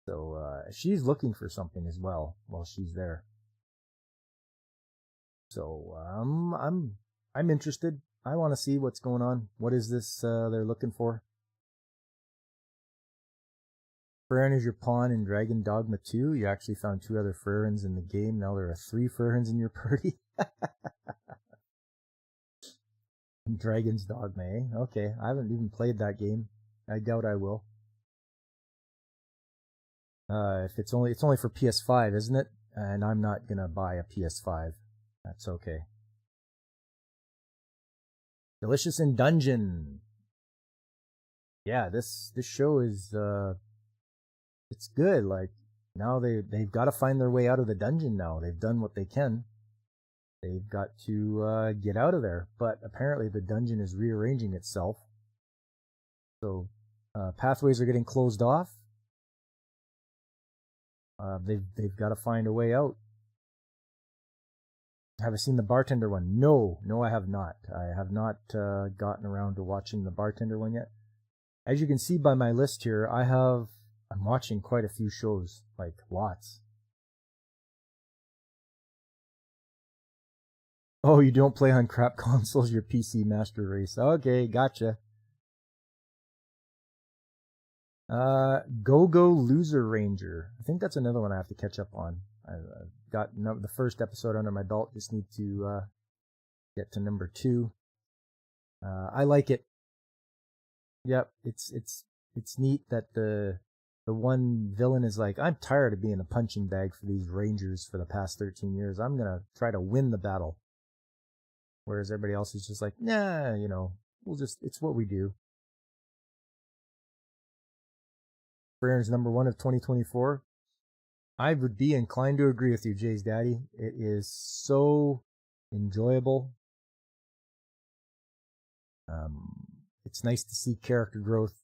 So she's looking for something as well while she's there. So I'm interested. I want to see what's going on. What is this they're looking for? Farron is your pawn in Dragon Dogma 2. You actually found 2 other Farrons in the game. Now there are 3 Farrons in your party. Dragon's Dogma, eh? Okay, I haven't even played that game. I doubt I will. If it's only for PS5, isn't it? And I'm not gonna buy a PS5. That's okay. Delicious in Dungeon. Yeah, this show is it's good. Like now they've got to find their way out of the dungeon now. They've done what they can. They've got to get out of there. But apparently the dungeon is rearranging itself. So pathways are getting closed off. They've got to find a way out. Have I seen the bartender one? No, I have not. I have not gotten around to watching the bartender one yet. As you can see by my list here, I'm watching quite a few shows, like lots. Oh, you don't play on crap consoles, your PC Master Race. Okay, gotcha. Go Loser Ranger. I think that's another one I have to catch up on. I've got the first episode under my belt. Just need to get to number 2. I like it. Yep, it's neat that the one villain is like, I'm tired of being a punching bag for these rangers for the past 13 years. I'm gonna try to win the battle. Whereas everybody else is just like, nah, it's what we do. Farron's number 1 of 2024. I would be inclined to agree with you, Jay's daddy. It is so enjoyable. It's nice to see character growth.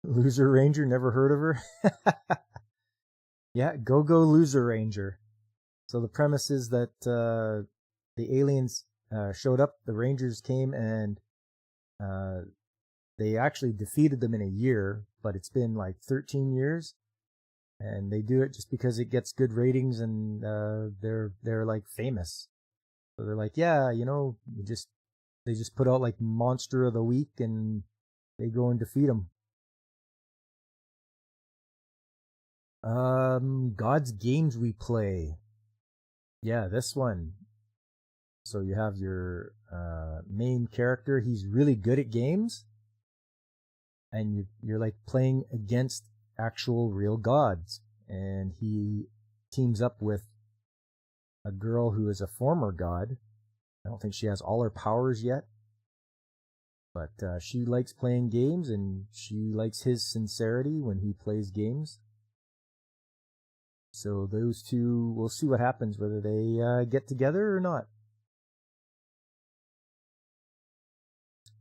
Loser Ranger, never heard of her? Yeah, Go Loser Ranger. So the premise is that the aliens showed up, the Rangers came, and they actually defeated them in a year, but it's been like 13 years. And they do it just because it gets good ratings, and they're like famous. So they're like, yeah, they just put out like Monster of the Week, and they go and defeat them. God's Games We Play. Yeah, this one. So you have your main character. He's really good at games, and you're like playing against actual real gods. And he teams up with a girl who is a former god. I don't think she has all her powers yet, but she likes playing games, and she likes his sincerity when he plays games. So those two, we'll see what happens, whether they get together or not.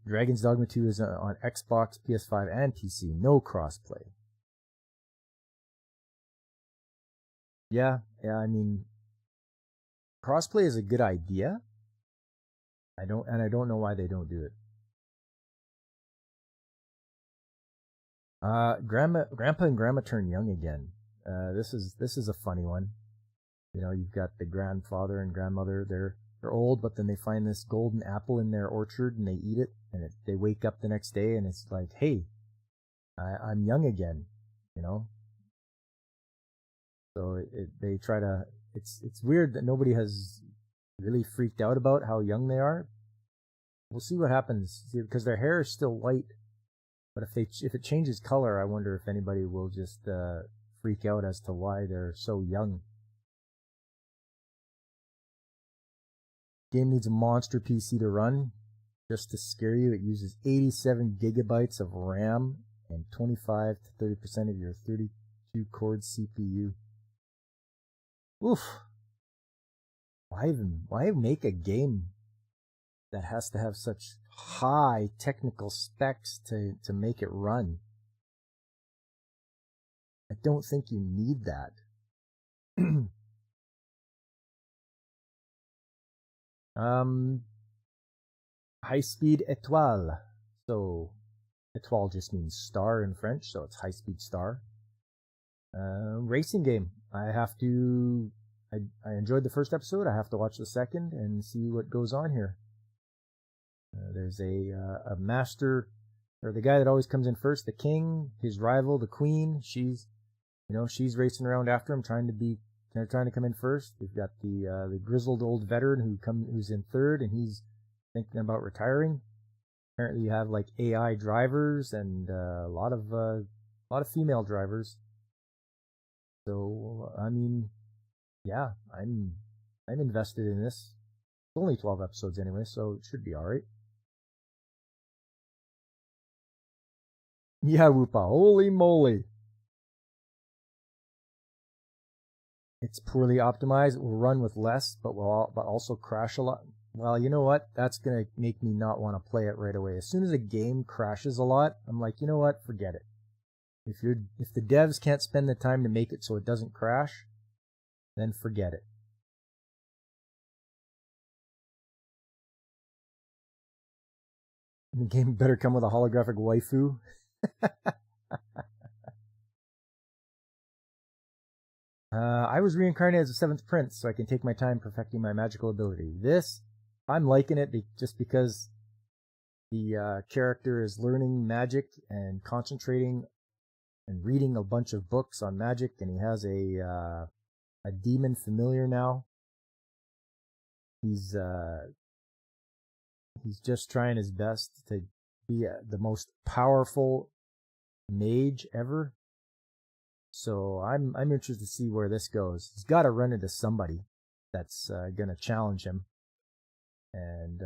Dragon's Dogma 2 is on Xbox, PS5, and PC. No crossplay. Yeah, I mean, crossplay is a good idea. I don't know why they don't do it. Grandpa and Grandma turn young again. This is a funny one. You've got the grandfather and grandmother. They're old, but then they find this golden apple in their orchard and they eat it, and they wake up the next day and it's like, hey, I'm young again. So they try to. It's weird that nobody has really freaked out about how young they are. We'll see what happens, because their hair is still white, but if it changes color, I wonder if anybody will just freak out as to why they're so young. Game needs a monster PC to run. Just to scare you, it uses 87 gigabytes of RAM and 25 to 30% of your 32-core CPU. Oof. Why make a game that has to have such high technical specs to make it run? I don't think you need that. High speed étoile. So étoile just means star in French, so it's high speed star. Racing game. I have to I enjoyed the first episode. I have to watch the second and see what goes on here. There's a master, or the guy that always comes in first, the king, his rival, the queen. She's racing around after him, trying to come in first. We've got the grizzled old veteran who's in third, and he's thinking about retiring. Apparently, you have like AI drivers and a lot of female drivers. So I mean, yeah, I'm invested in this. It's only 12 episodes anyway, so it should be all right. Yeah, Whoopa, holy moly! It's poorly optimized. It will run with less, but also crash a lot. Well, you know what? That's going to make me not want to play it right away. As soon as a game crashes a lot, I'm like, you know what? Forget it. If the devs can't spend the time to make it so it doesn't crash, then forget it. The game better come with a holographic waifu. I was reincarnated as a 7th prince, so I can take my time perfecting my magical ability. This, I'm liking it just because the character is learning magic and concentrating and reading a bunch of books on magic, and he has a demon familiar now. He's just trying his best to be the most powerful mage ever. So I'm interested to see where this goes. He's got to run into somebody that's going to challenge him. And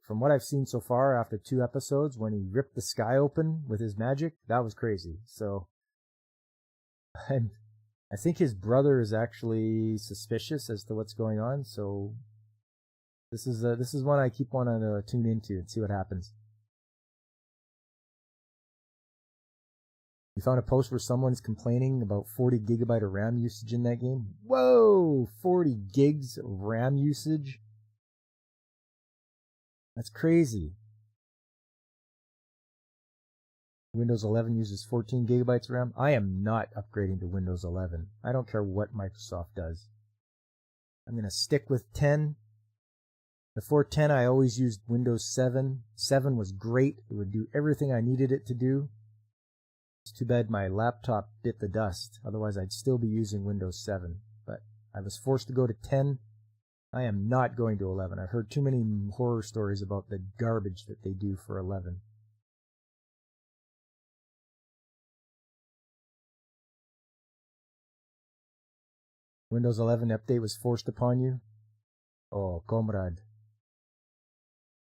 from what I've seen so far, after 2 episodes, when he ripped the sky open with his magic, that was crazy. So I think his brother is actually suspicious as to what's going on. So this is one I keep wanting to tune into and see what happens. You found a post where someone's complaining about 40 gigabyte of RAM usage in that game. Whoa, 40 gigs of RAM usage? That's crazy. Windows 11 uses 14 gigabytes of RAM. I am not upgrading to Windows 11. I don't care what Microsoft does. I'm going to stick with 10. Before 10, I always used Windows 7. 7 was great. It would do everything I needed it to do. It's too bad my laptop bit the dust. Otherwise, I'd still be using Windows 7. But I was forced to go to 10. I am not going to 11. I've heard too many horror stories about the garbage that they do for 11. Windows 11 update was forced upon you? Oh, comrade.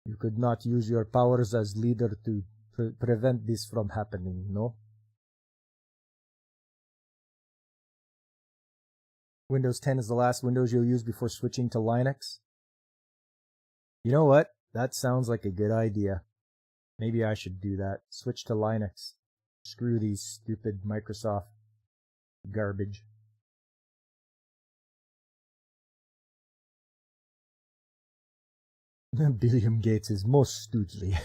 You could not use your powers as leader to prevent this from happening, no? Windows 10 is the last Windows you'll use before switching to Linux? You know what? That sounds like a good idea. Maybe I should do that. Switch to Linux. Screw these stupid Microsoft garbage. Billiam Gates is most stoojdly.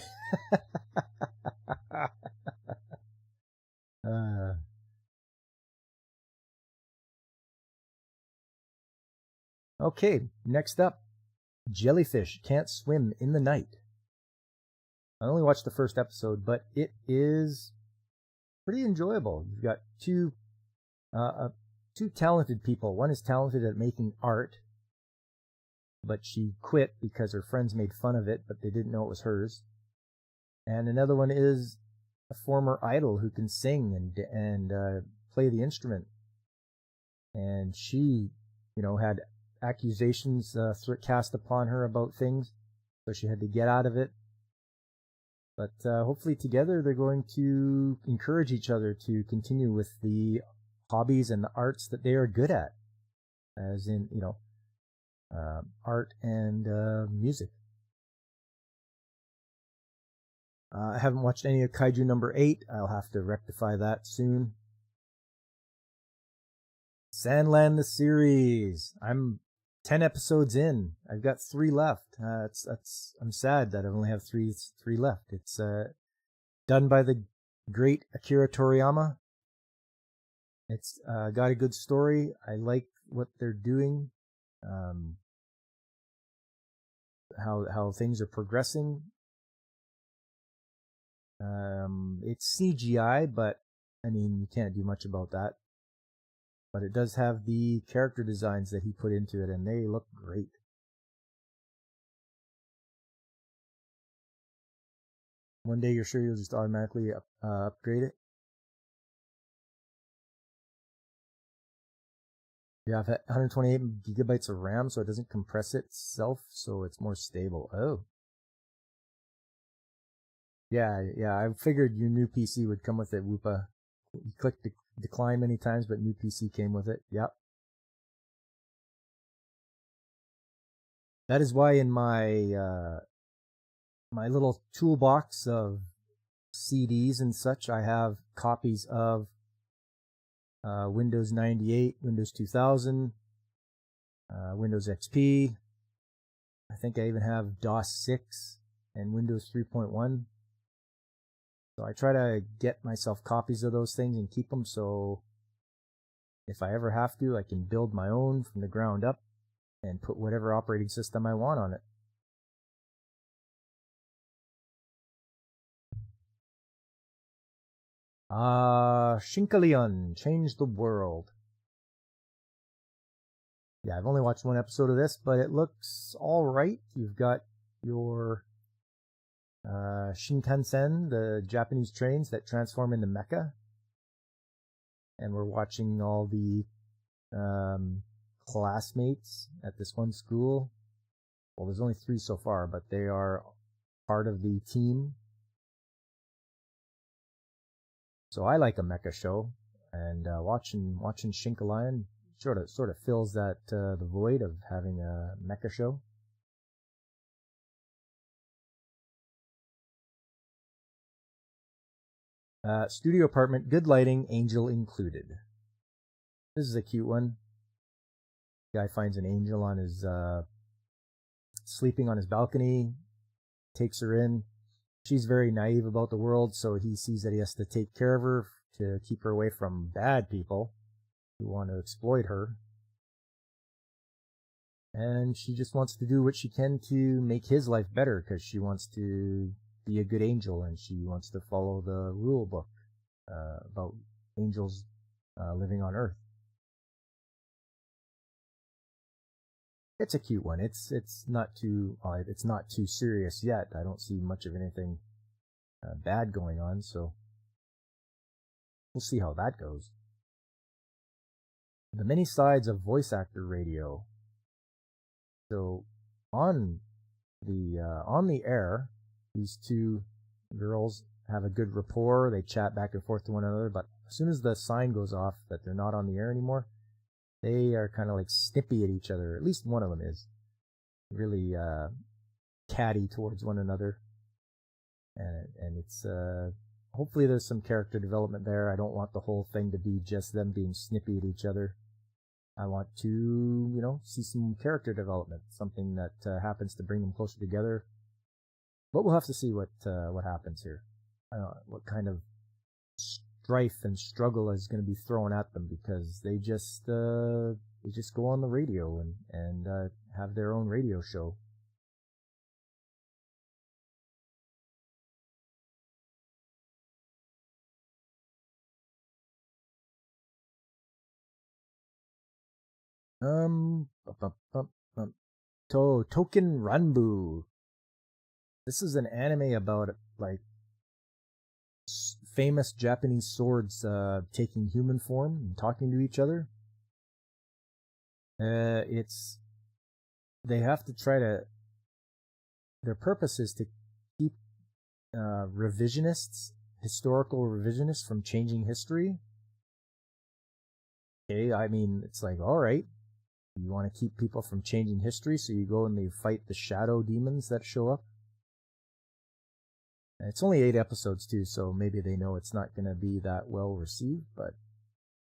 Okay, next up. Jellyfish can't swim in the night. I only watched the first episode, but it is pretty enjoyable. You've got two talented people. One is talented at making art, but she quit because her friends made fun of it, but they didn't know it was hers. And another one is a former idol who can sing and play the instrument. And she, had accusations cast upon her about things, so she had to get out of it. But hopefully together they're going to encourage each other to continue with the hobbies and the arts that they are good at, as in, art and music. I haven't watched any of Kaiju number 8. I'll have to rectify that soon. Sandland the series. I'm 10 episodes in. I've got 3 left. I'm sad that I only have three left. It's done by the great Akira Toriyama. It's got a good story. I like what they're doing. how things are progressing. It's CGI, but I mean, you can't do much about that. But it does have the character designs that he put into it, and they look great. One day you're sure you'll just automatically upgrade it. You have 128 gigabytes of RAM, so it doesn't compress itself, so it's more stable. Oh. Yeah, I figured your new PC would come with it, Whoopa. You clicked decline many times, but new PC came with it. Yep. That is why in my my little toolbox of CDs and such, I have copies of Windows 98, Windows 2000, Windows XP. I think I even have DOS 6 and Windows 3.1. So I try to get myself copies of those things and keep them, so if I ever have to, I can build my own from the ground up and put whatever operating system I want on it. Shinkalion, Change the World. Yeah, I've only watched one episode of this, but it looks alright. You've got your Shinkansen, the Japanese trains that transform into mecha. And we're watching all the classmates at this one school. Well, there's only 3 so far, but they are part of the team. So I like a mecha show, and watching Shinkalion sort of fills that the void of having a mecha show. Studio apartment, good lighting, angel included. This is a cute one. Guy finds an angel on his sleeping on his balcony, takes her in. She's very naive about the world, so he sees that he has to take care of her to keep her away from bad people who want to exploit her. And she just wants to do what she can to make his life better, because she wants to be a good angel, and she wants to follow the rule book about angels living on Earth. It's a cute one. It's not too serious yet. I don't see much of anything bad going on, so we'll see how that goes. The many sides of voice actor radio. So on the air, these 2 girls have a good rapport. They chat back and forth to one another, but as soon as the sign goes off that they're not on the air anymore, they are kind of like snippy at each other. At least one of them is really catty towards one another, and it's hopefully there's some character development there. I don't want the whole thing to be just them being snippy at each other. I want to, see some character development, something that happens to bring them closer together. But we'll have to see what happens here. I don't know what kind of strife and struggle is going to be thrown at them, because they just go on the radio and have their own radio show. Token Ranbu. This is an anime about like famous Japanese swords taking human form and talking to each other. They have to try to. Their purpose is to keep historical revisionists from changing history. Okay, I mean, it's like, all right, you want to keep people from changing history, so you go and you fight the shadow demons that show up. And it's only 8 episodes too, so maybe they know it's not going to be that well received, but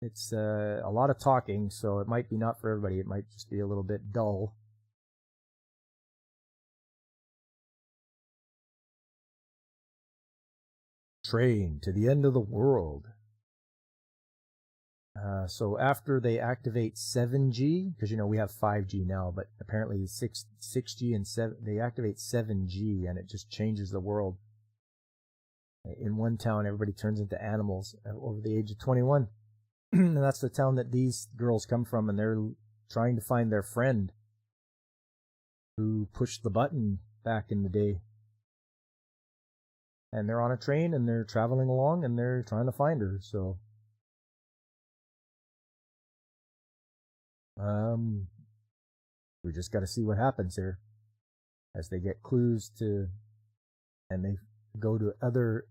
it's a lot of talking, so it might be not for everybody. It might just be a little bit dull. Train to the End of the World. So after they activate 7G, because we have 5G now, but apparently 6G and 7, they activate 7G and it just changes the world. In one town, everybody turns into animals over the age of 21. And that's the town that these girls come from, and they're trying to find their friend who pushed the button back in the day. And they're on a train, and they're traveling along, and they're trying to find her, so... we just got to see what happens here as they get clues to, and they go to other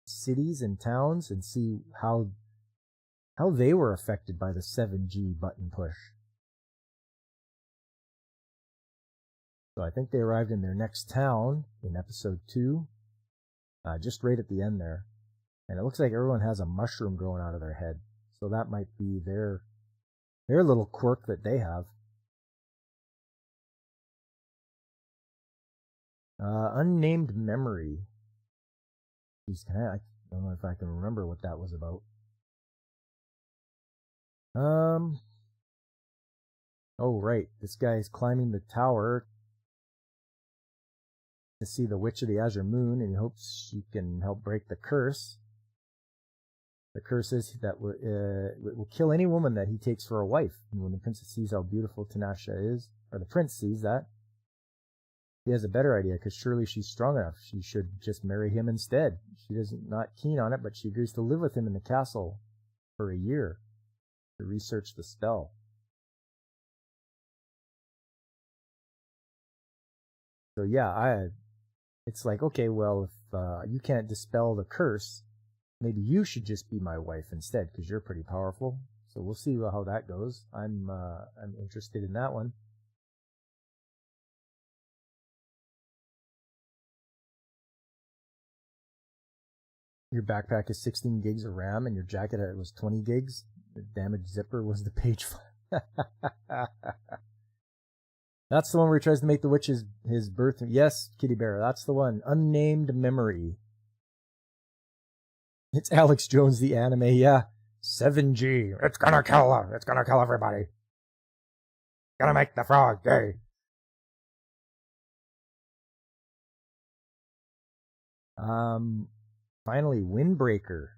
cities and towns and see how they were affected by the 7G button push. So I think they arrived in their next town in episode 2, just right at the end there, and it looks like everyone has a mushroom growing out of their head, so that might be their little quirk that they have. Unnamed Memory. I don't know if I can remember what that was about. Oh, right. This guy is climbing the tower to see the Witch of the Azure Moon, and he hopes she can help break the curse. The curse is that it will kill any woman that he takes for a wife. And when the princess sees how beautiful Tanasha is, or the prince sees that, he has a better idea, because surely she's strong enough. She should just marry him instead. She isn't not keen on it, but she agrees to live with him in the castle for a year to research the spell. So yeah, it's like, okay, well, if you can't dispel the curse, maybe you should just be my wife instead, because you're pretty powerful. So we'll see how that goes. I'm interested in that one. Your backpack is 16 gigs of RAM, and your jacket was 20 gigs. The damaged zipper was the page file. That's the one where he tries to make the witch his birth. Yes, Kitty Bear, that's the one. Unnamed Memory. It's Alex Jones, the anime, yeah. 7G. It's gonna kill her. It's gonna kill everybody. Gonna make the frog gay. Finally, Windbreaker.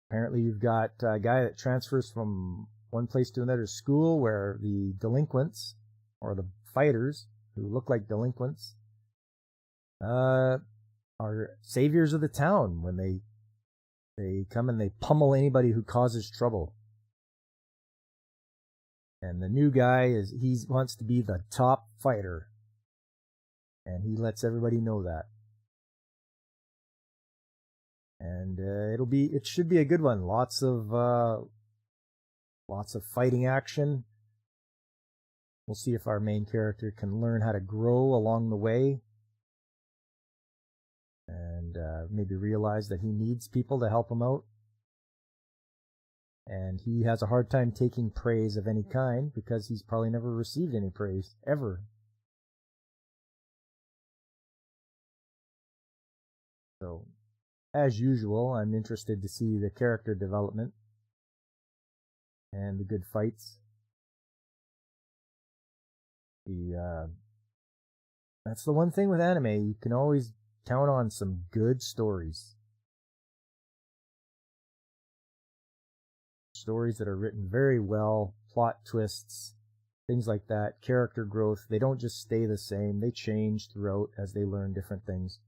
Apparently you've got a guy that transfers from one place to another school where the delinquents, or the fighters, who look like delinquents, are saviors of the town when they come and they pummel anybody who causes trouble. And the new guy he wants to be the top fighter, and he lets everybody know that. And it should be a good one. Lots of fighting action. We'll see if our main character can learn how to grow along the way, and maybe realize that he needs people to help him out. And he has a hard time taking praise of any kind, because he's probably never received any praise, ever. So, as usual, I'm interested to see the character development and the good fights. That's the one thing with anime, you can always count on some good stories. Stories that are written very well, plot twists, things like that, character growth. They don't just stay the same, they change throughout as they learn different things.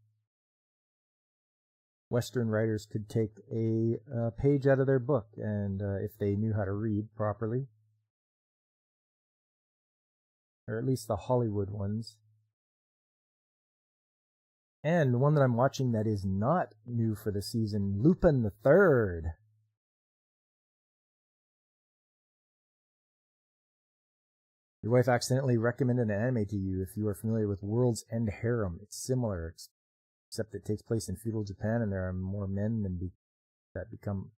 Western writers could take a page out of their book, and if they knew how to read properly, or at least the Hollywood ones. And one that I'm watching that is not new for the season, Lupin the Third. Your wife accidentally recommended an anime to you. If you are familiar with World's End Harem, it's similar, except it takes place in feudal Japan, and there are more men that become...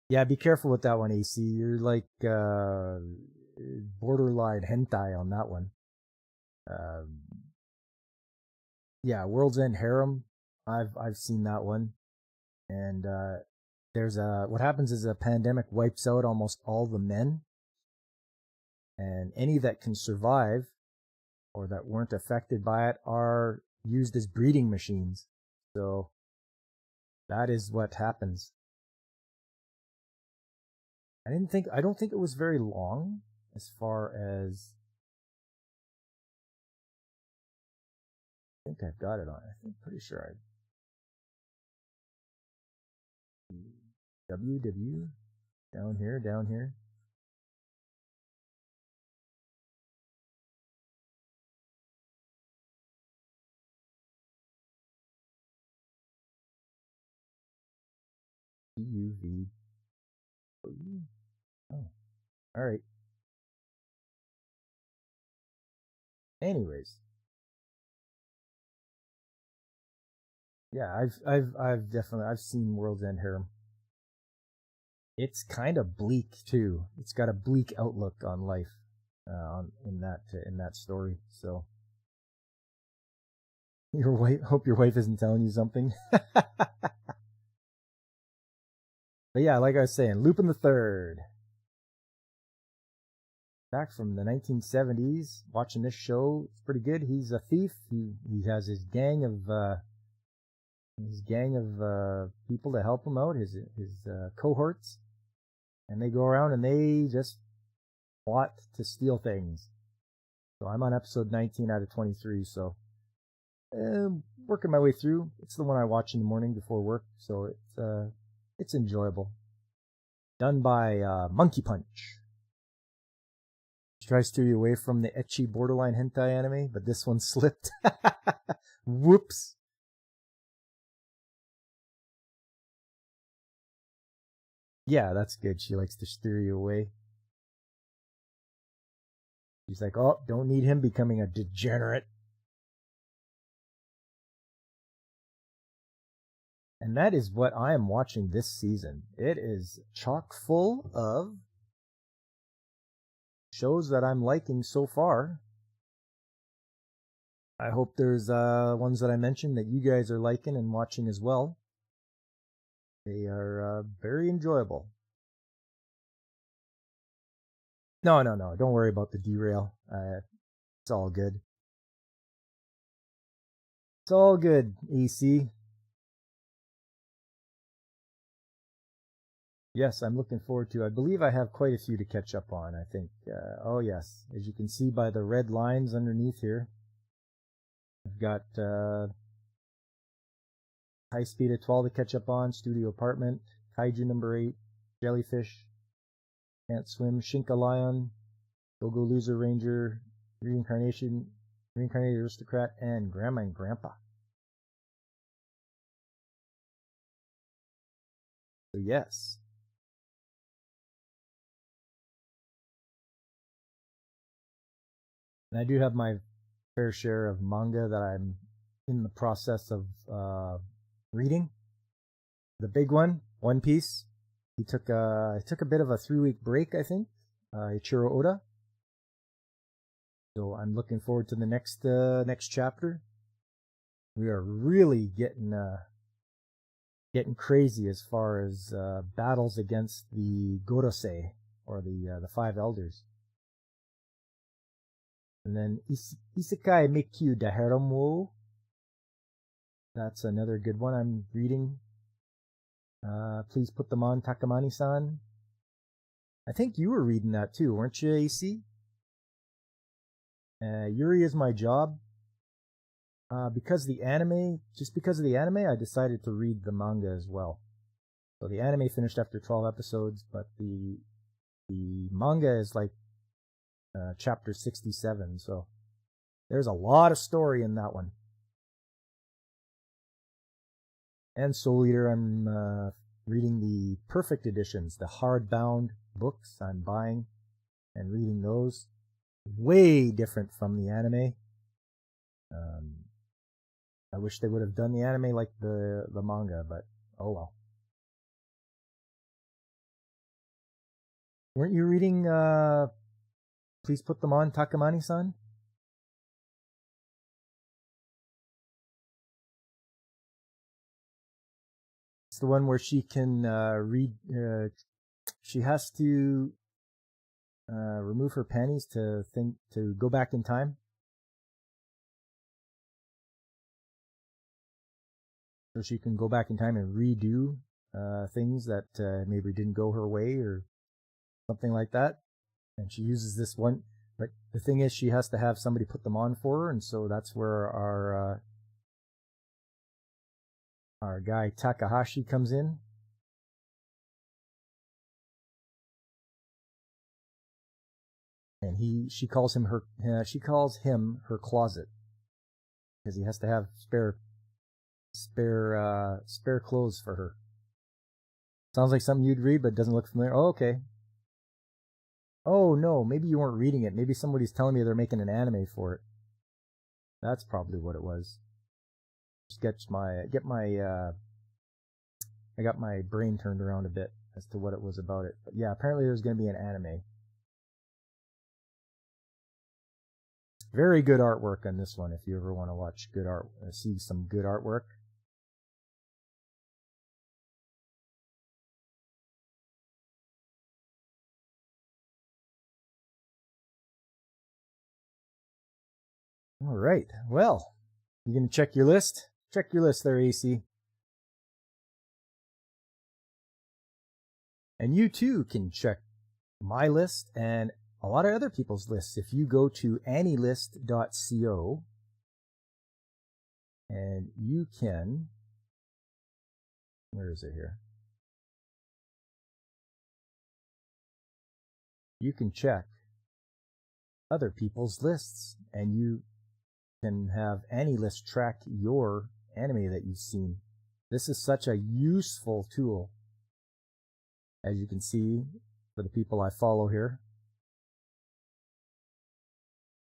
Yeah, be careful with that one, AC. You're like borderline hentai on that one. Yeah, World's End Harem. I've seen that one, and what happens is a pandemic wipes out almost all the men, and any that can survive or that weren't affected by it are used as breeding machines. So that is what happens. I don't think it was very long as far as, I think I've got it on. I'm pretty sure WW down here. UV. Oh, all right. Anyways, yeah, I've definitely seen World's End Harem. It's kind of bleak too. It's got a bleak outlook on life, in that story. So, your wife. Hope your wife isn't telling you something. But yeah, like I was saying, Lupin the Third. Back from the 1970s, watching this show, it's pretty good. He's a thief. He has his gang of people to help him out, his cohorts, and they go around and they just plot to steal things. So I'm on episode 19 out of 23. So working my way through. It's the one I watch in the morning before work, so it's enjoyable. Done by Monkey Punch. Tries to steer you away from the ecchi borderline hentai anime, but this one slipped. Whoops. Yeah, that's good. She likes to steer you away. She's like, oh, don't need him becoming a degenerate. And that is what I am watching this season. It is chock full of shows that I'm liking so far. I hope there's ones that I mentioned that you guys are liking and watching as well. They are very enjoyable. No. Don't worry about the derail. It's all good. It's all good, EC. Yes, I'm looking forward to. I believe I have quite a few to catch up on, I think. Oh, yes. As you can see by the red lines underneath here, I've got High Speed at 12 to catch up on, Studio Apartment, Kaiju number 8, Jellyfish, Can't Swim, Shinka Lion, Go-Go Loser Ranger, Reincarnated Aristocrat, and Grandma and Grandpa. So yes. And I do have my fair share of manga that I'm in the process of reading. The big one, One Piece. He took a bit of a 3-week break, I think. Ichiro Oda. So I'm looking forward to the next chapter. We are really getting crazy as far as battles against the Gorosei, or the Five Elders. And then Isekai Mikyu Daharomo. That's another good one I'm reading. Please put them on, Takamani-san. I think you were reading that too, weren't you, AC? Yuri is My Job. Because of the anime, I decided to read the manga as well. So the anime finished after 12 episodes, but the manga is like chapter 67, so there's a lot of story in that one. And Soul Eater, I'm reading the perfect editions, the hardbound books. I'm buying and reading those. Way different from the anime. I wish they would have done the anime like the manga, but oh well. Weren't you reading Please Put Them On, Takamani-san? the one where she can read. She has to remove her panties to go back in time. So she can go back in time and redo things that maybe didn't go her way or something like that. And she uses this one. But the thing is, she has to have somebody put them on for her, and so that's where our guy Takahashi comes in. And she calls him her closet, because he has to have spare clothes for her. Sounds like something you'd read, but doesn't look familiar. Oh, okay. Oh no, maybe you weren't reading it. Maybe somebody's telling me they're making an anime for it. That's probably what it was. Just I got my brain turned around a bit as to what it was about it. But yeah, apparently there's going to be an anime. Very good artwork on this one. If you ever want to watch good art, see some good artwork. All right. Well, you gonna check your list? Check your list there, AC. And you too can check my list and a lot of other people's lists if you go to anylist.co, and you can, where is it here? You can check other people's lists, and you can have AnyList track your anime that you've seen. This is such a useful tool, as you can see, for the people I follow here.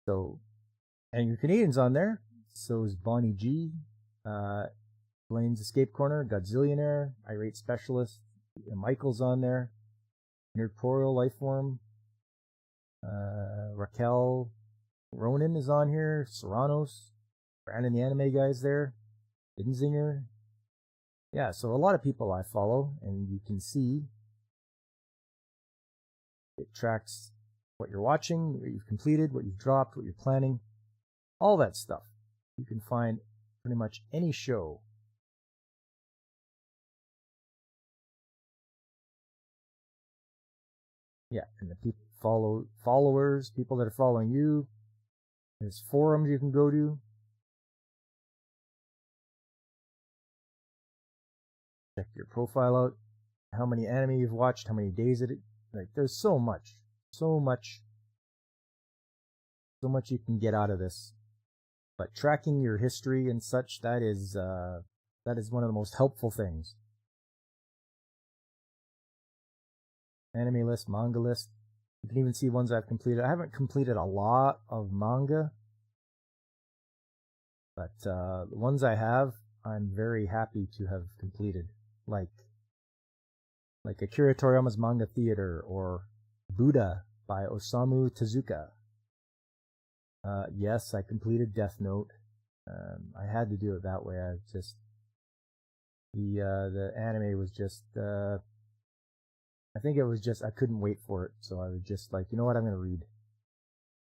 So, and your Canadians on there. So is Bonnie G, Blaine's Escape Corner, Godzillionaire, Irate Specialist, Michael's on there, Nerdporial Lifeform, Raquel Ronan is on here, Serranos, Brandon the Anime Guy's there, Hiddenzinger. Yeah, so a lot of people I follow, and you can see it tracks what you're watching, what you've completed, what you've dropped, what you're planning, all that stuff. You can find pretty much any show. Yeah, and the people followers, people that are following you. There's forums you can go to. Check your profile out. How many anime you've watched, how many days it. Like, there's so much you can get out of this. But tracking your history and such, that is one of the most helpful things. Anime list, manga list. You can even see ones I've completed. I haven't completed a lot of manga, but the ones I have, I'm very happy to have completed. Like Akira Toriyama's Manga Theater, or Buddha by Osamu Tezuka. Yes, I completed Death Note. I had to do it that way. I just the anime was just I think it was just I couldn't wait for it, so I was just like, you know what, I'm gonna read.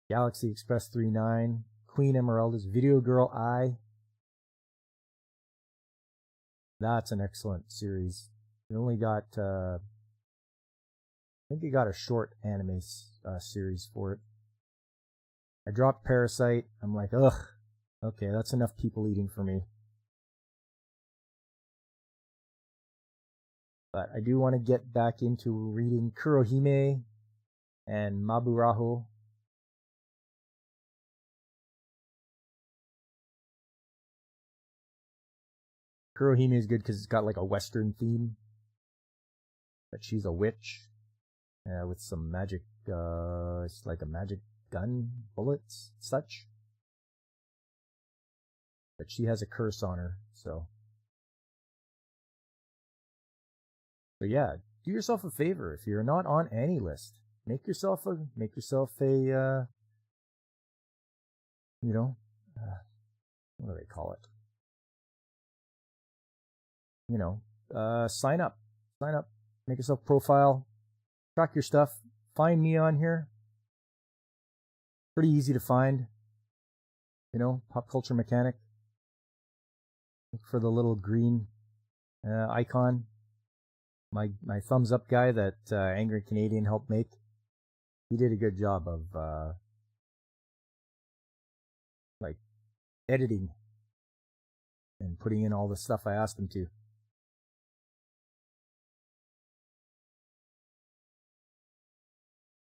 Galaxy Express 39, Queen Emeralda's Video Girl Eye. That's an excellent series. It only got I think it got a short anime series for it. I dropped Parasite. I'm like, ugh, okay, that's enough people eating for me. But I do want to get back into reading Kurohime and Maburaho. Kurohime is good because it's got like a Western theme. But she's a witch with some magic, it's like a magic gun, bullets, such. But she has a curse on her, so yeah, do yourself a favor. If you're not on any list, make yourself a you know, what do they call it? You know, sign up. Sign up. Make yourself a profile. Track your stuff. Find me on here. Pretty easy to find. You know, Pop Culture Mechanic. Look for the little green icon. My thumbs up guy that Angry Canadian helped make. He did a good job of like editing and putting in all the stuff I asked him to.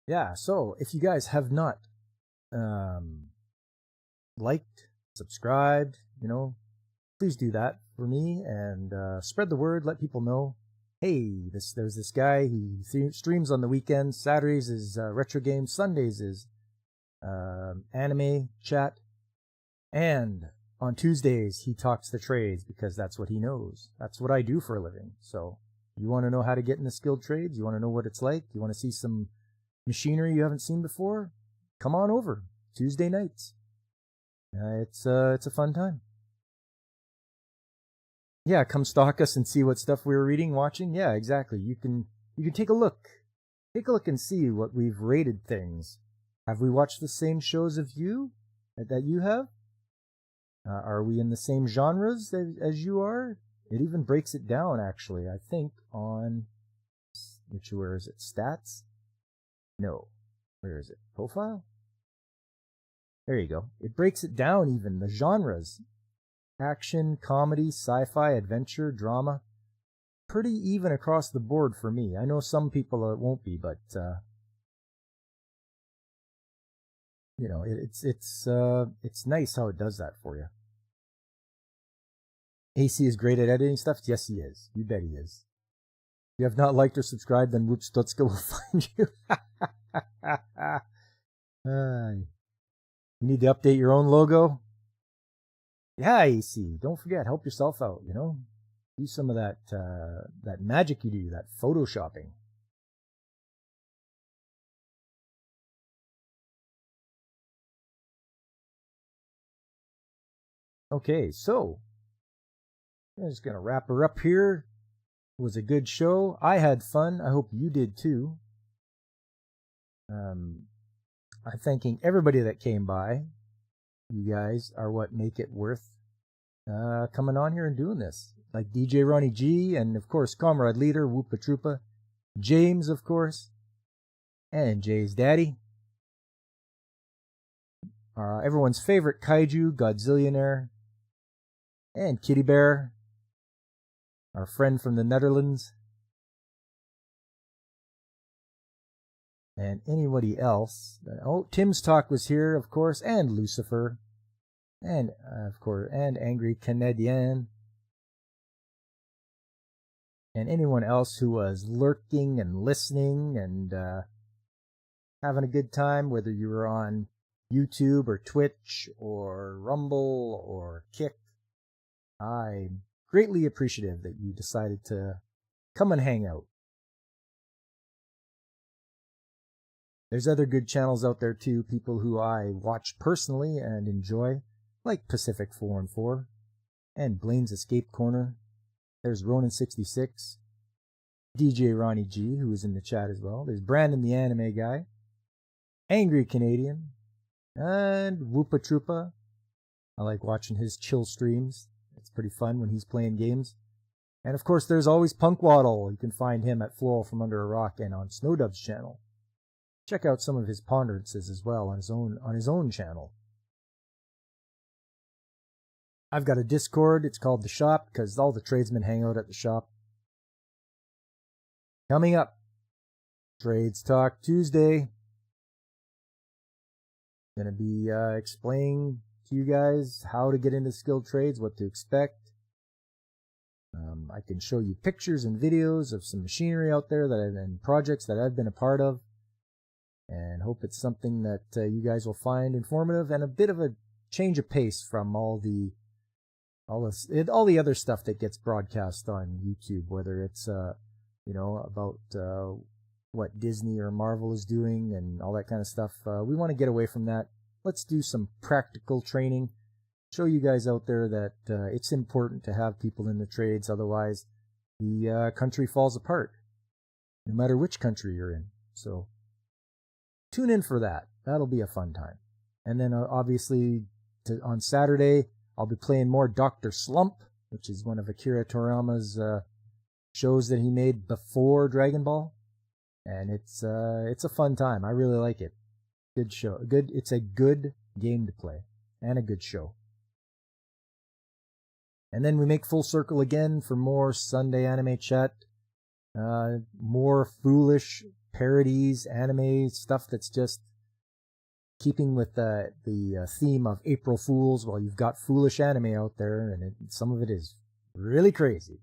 Yeah, so if you guys have not liked, subscribed, you know, please do that for me and spread the word. Let people know, hey, there's this guy. He streams on the weekends. Saturdays is retro games. Sundays is anime chat. And on Tuesdays, he talks the trades because that's what he knows. That's what I do for a living. So you want to know how to get into skilled trades? You want to know what it's like? You want to see some machinery you haven't seen before? Come on over Tuesday nights. It's a fun time. Yeah, come stalk us and see what stuff we were reading, watching. Yeah, exactly. You can take a look. Take a look and see what we've rated things. Have we watched the same shows as you that you have? Are we in the same genres as you are? It even breaks it down, actually, I think, on where is it? Stats? No. Where is it? Profile? There you go. It breaks it down even, the genres. Action, comedy, sci-fi, adventure, drama. Pretty even across the board for me. I know some people it won't be, but you know, it's nice how it does that for you. AC is great at editing stuff. Yes, he is. You bet he is. If you have not liked or subscribed, then Whoop Stutska will find you. You need to update your own logo. Yeah, AC. Don't forget, help yourself out. You know, do some of that that magic you do, that photoshopping. Okay, so I'm just gonna wrap her up here. It was a good show. I had fun. I hope you did too. I'm thanking everybody that came by. You guys are what make it worth coming on here and doing this. Like DJ Ronnie G, and of course Comrade Leader, Whoopa Troopa, James, of course, and Jay's daddy. Everyone's favorite kaiju, Godzillionaire, and Kitty Bear, our friend from the Netherlands, and anybody else. Oh, Tim's Talk was here, of course, and Lucifer, and of course, and Angry Canadian, and anyone else who was lurking and listening and having a good time, whether you were on YouTube or Twitch or Rumble or Kick. I'm greatly appreciative that you decided to come and hang out. There's other good channels out there too, people who I watch personally and enjoy, like Pacific 4 and 4 and Blaine's Escape Corner. There's Ronin66, DJ Ronnie G, who is in the chat as well. There's Brandon the Anime Guy, Angry Canadian, and Whoopa Troopa. I like watching his chill streams. It's pretty fun when he's playing games. And of course, there's always Punk Waddle. You can find him at Floral from Under a Rock and on Snowdub's channel. Check out some of his ponderances as well on his own channel. I've got a Discord. It's called The Shop because all the tradesmen hang out at the shop. Coming up, Trades Talk Tuesday. Going to be explaining to you guys how to get into skilled trades, what to expect. I can show you pictures and videos of some machinery out there and projects that I've been a part of, and hope it's something that you guys will find informative and a bit of a change of pace from all the other stuff that gets broadcast on YouTube, whether it's about what Disney or Marvel is doing and all that kind of stuff. We want to get away from that. Let's do some practical training. Show you guys out there that it's important to have people in the trades. Otherwise, the country falls apart, no matter which country you're in. So tune in for that. That'll be a fun time. And then obviously on Saturday, I'll be playing more Dr. Slump, which is one of Akira Toriyama's shows that he made before Dragon Ball. And it's a fun time. I really like it. Good show. It's a good game to play and a good show. And then we make full circle again for more Sunday anime chat. More foolish parodies, anime stuff that's just keeping with the theme of April Fools. Well, you've got foolish anime out there, and some of it is really crazy.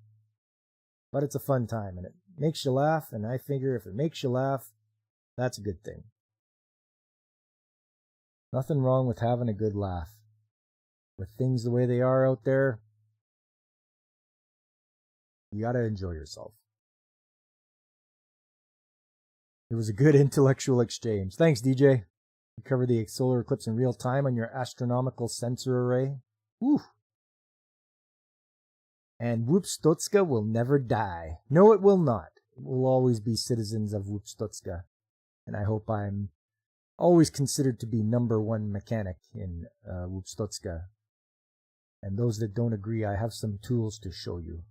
But it's a fun time, and it makes you laugh, and I figure if it makes you laugh, that's a good thing. Nothing wrong with having a good laugh. With things the way they are out there, you gotta enjoy yourself. It was a good intellectual exchange. Thanks, DJ. You covered the solar eclipse in real time on your astronomical sensor array. Woo! And Whoopstotska will never die. No, it will not. It will always be citizens of Whoopstotska. And I hope I'm always considered to be #1 mechanic in Whoopstotska. And those that don't agree, I have some tools to show you.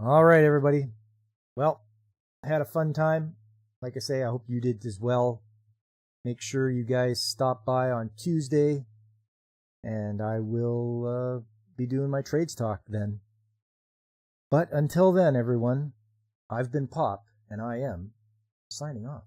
All right, everybody. Well, I had a fun time. Like I say, I hope you did as well. Make sure you guys stop by on Tuesday, and I will be doing my trades talk then. But until then, everyone, I've been Pop, and I am signing off.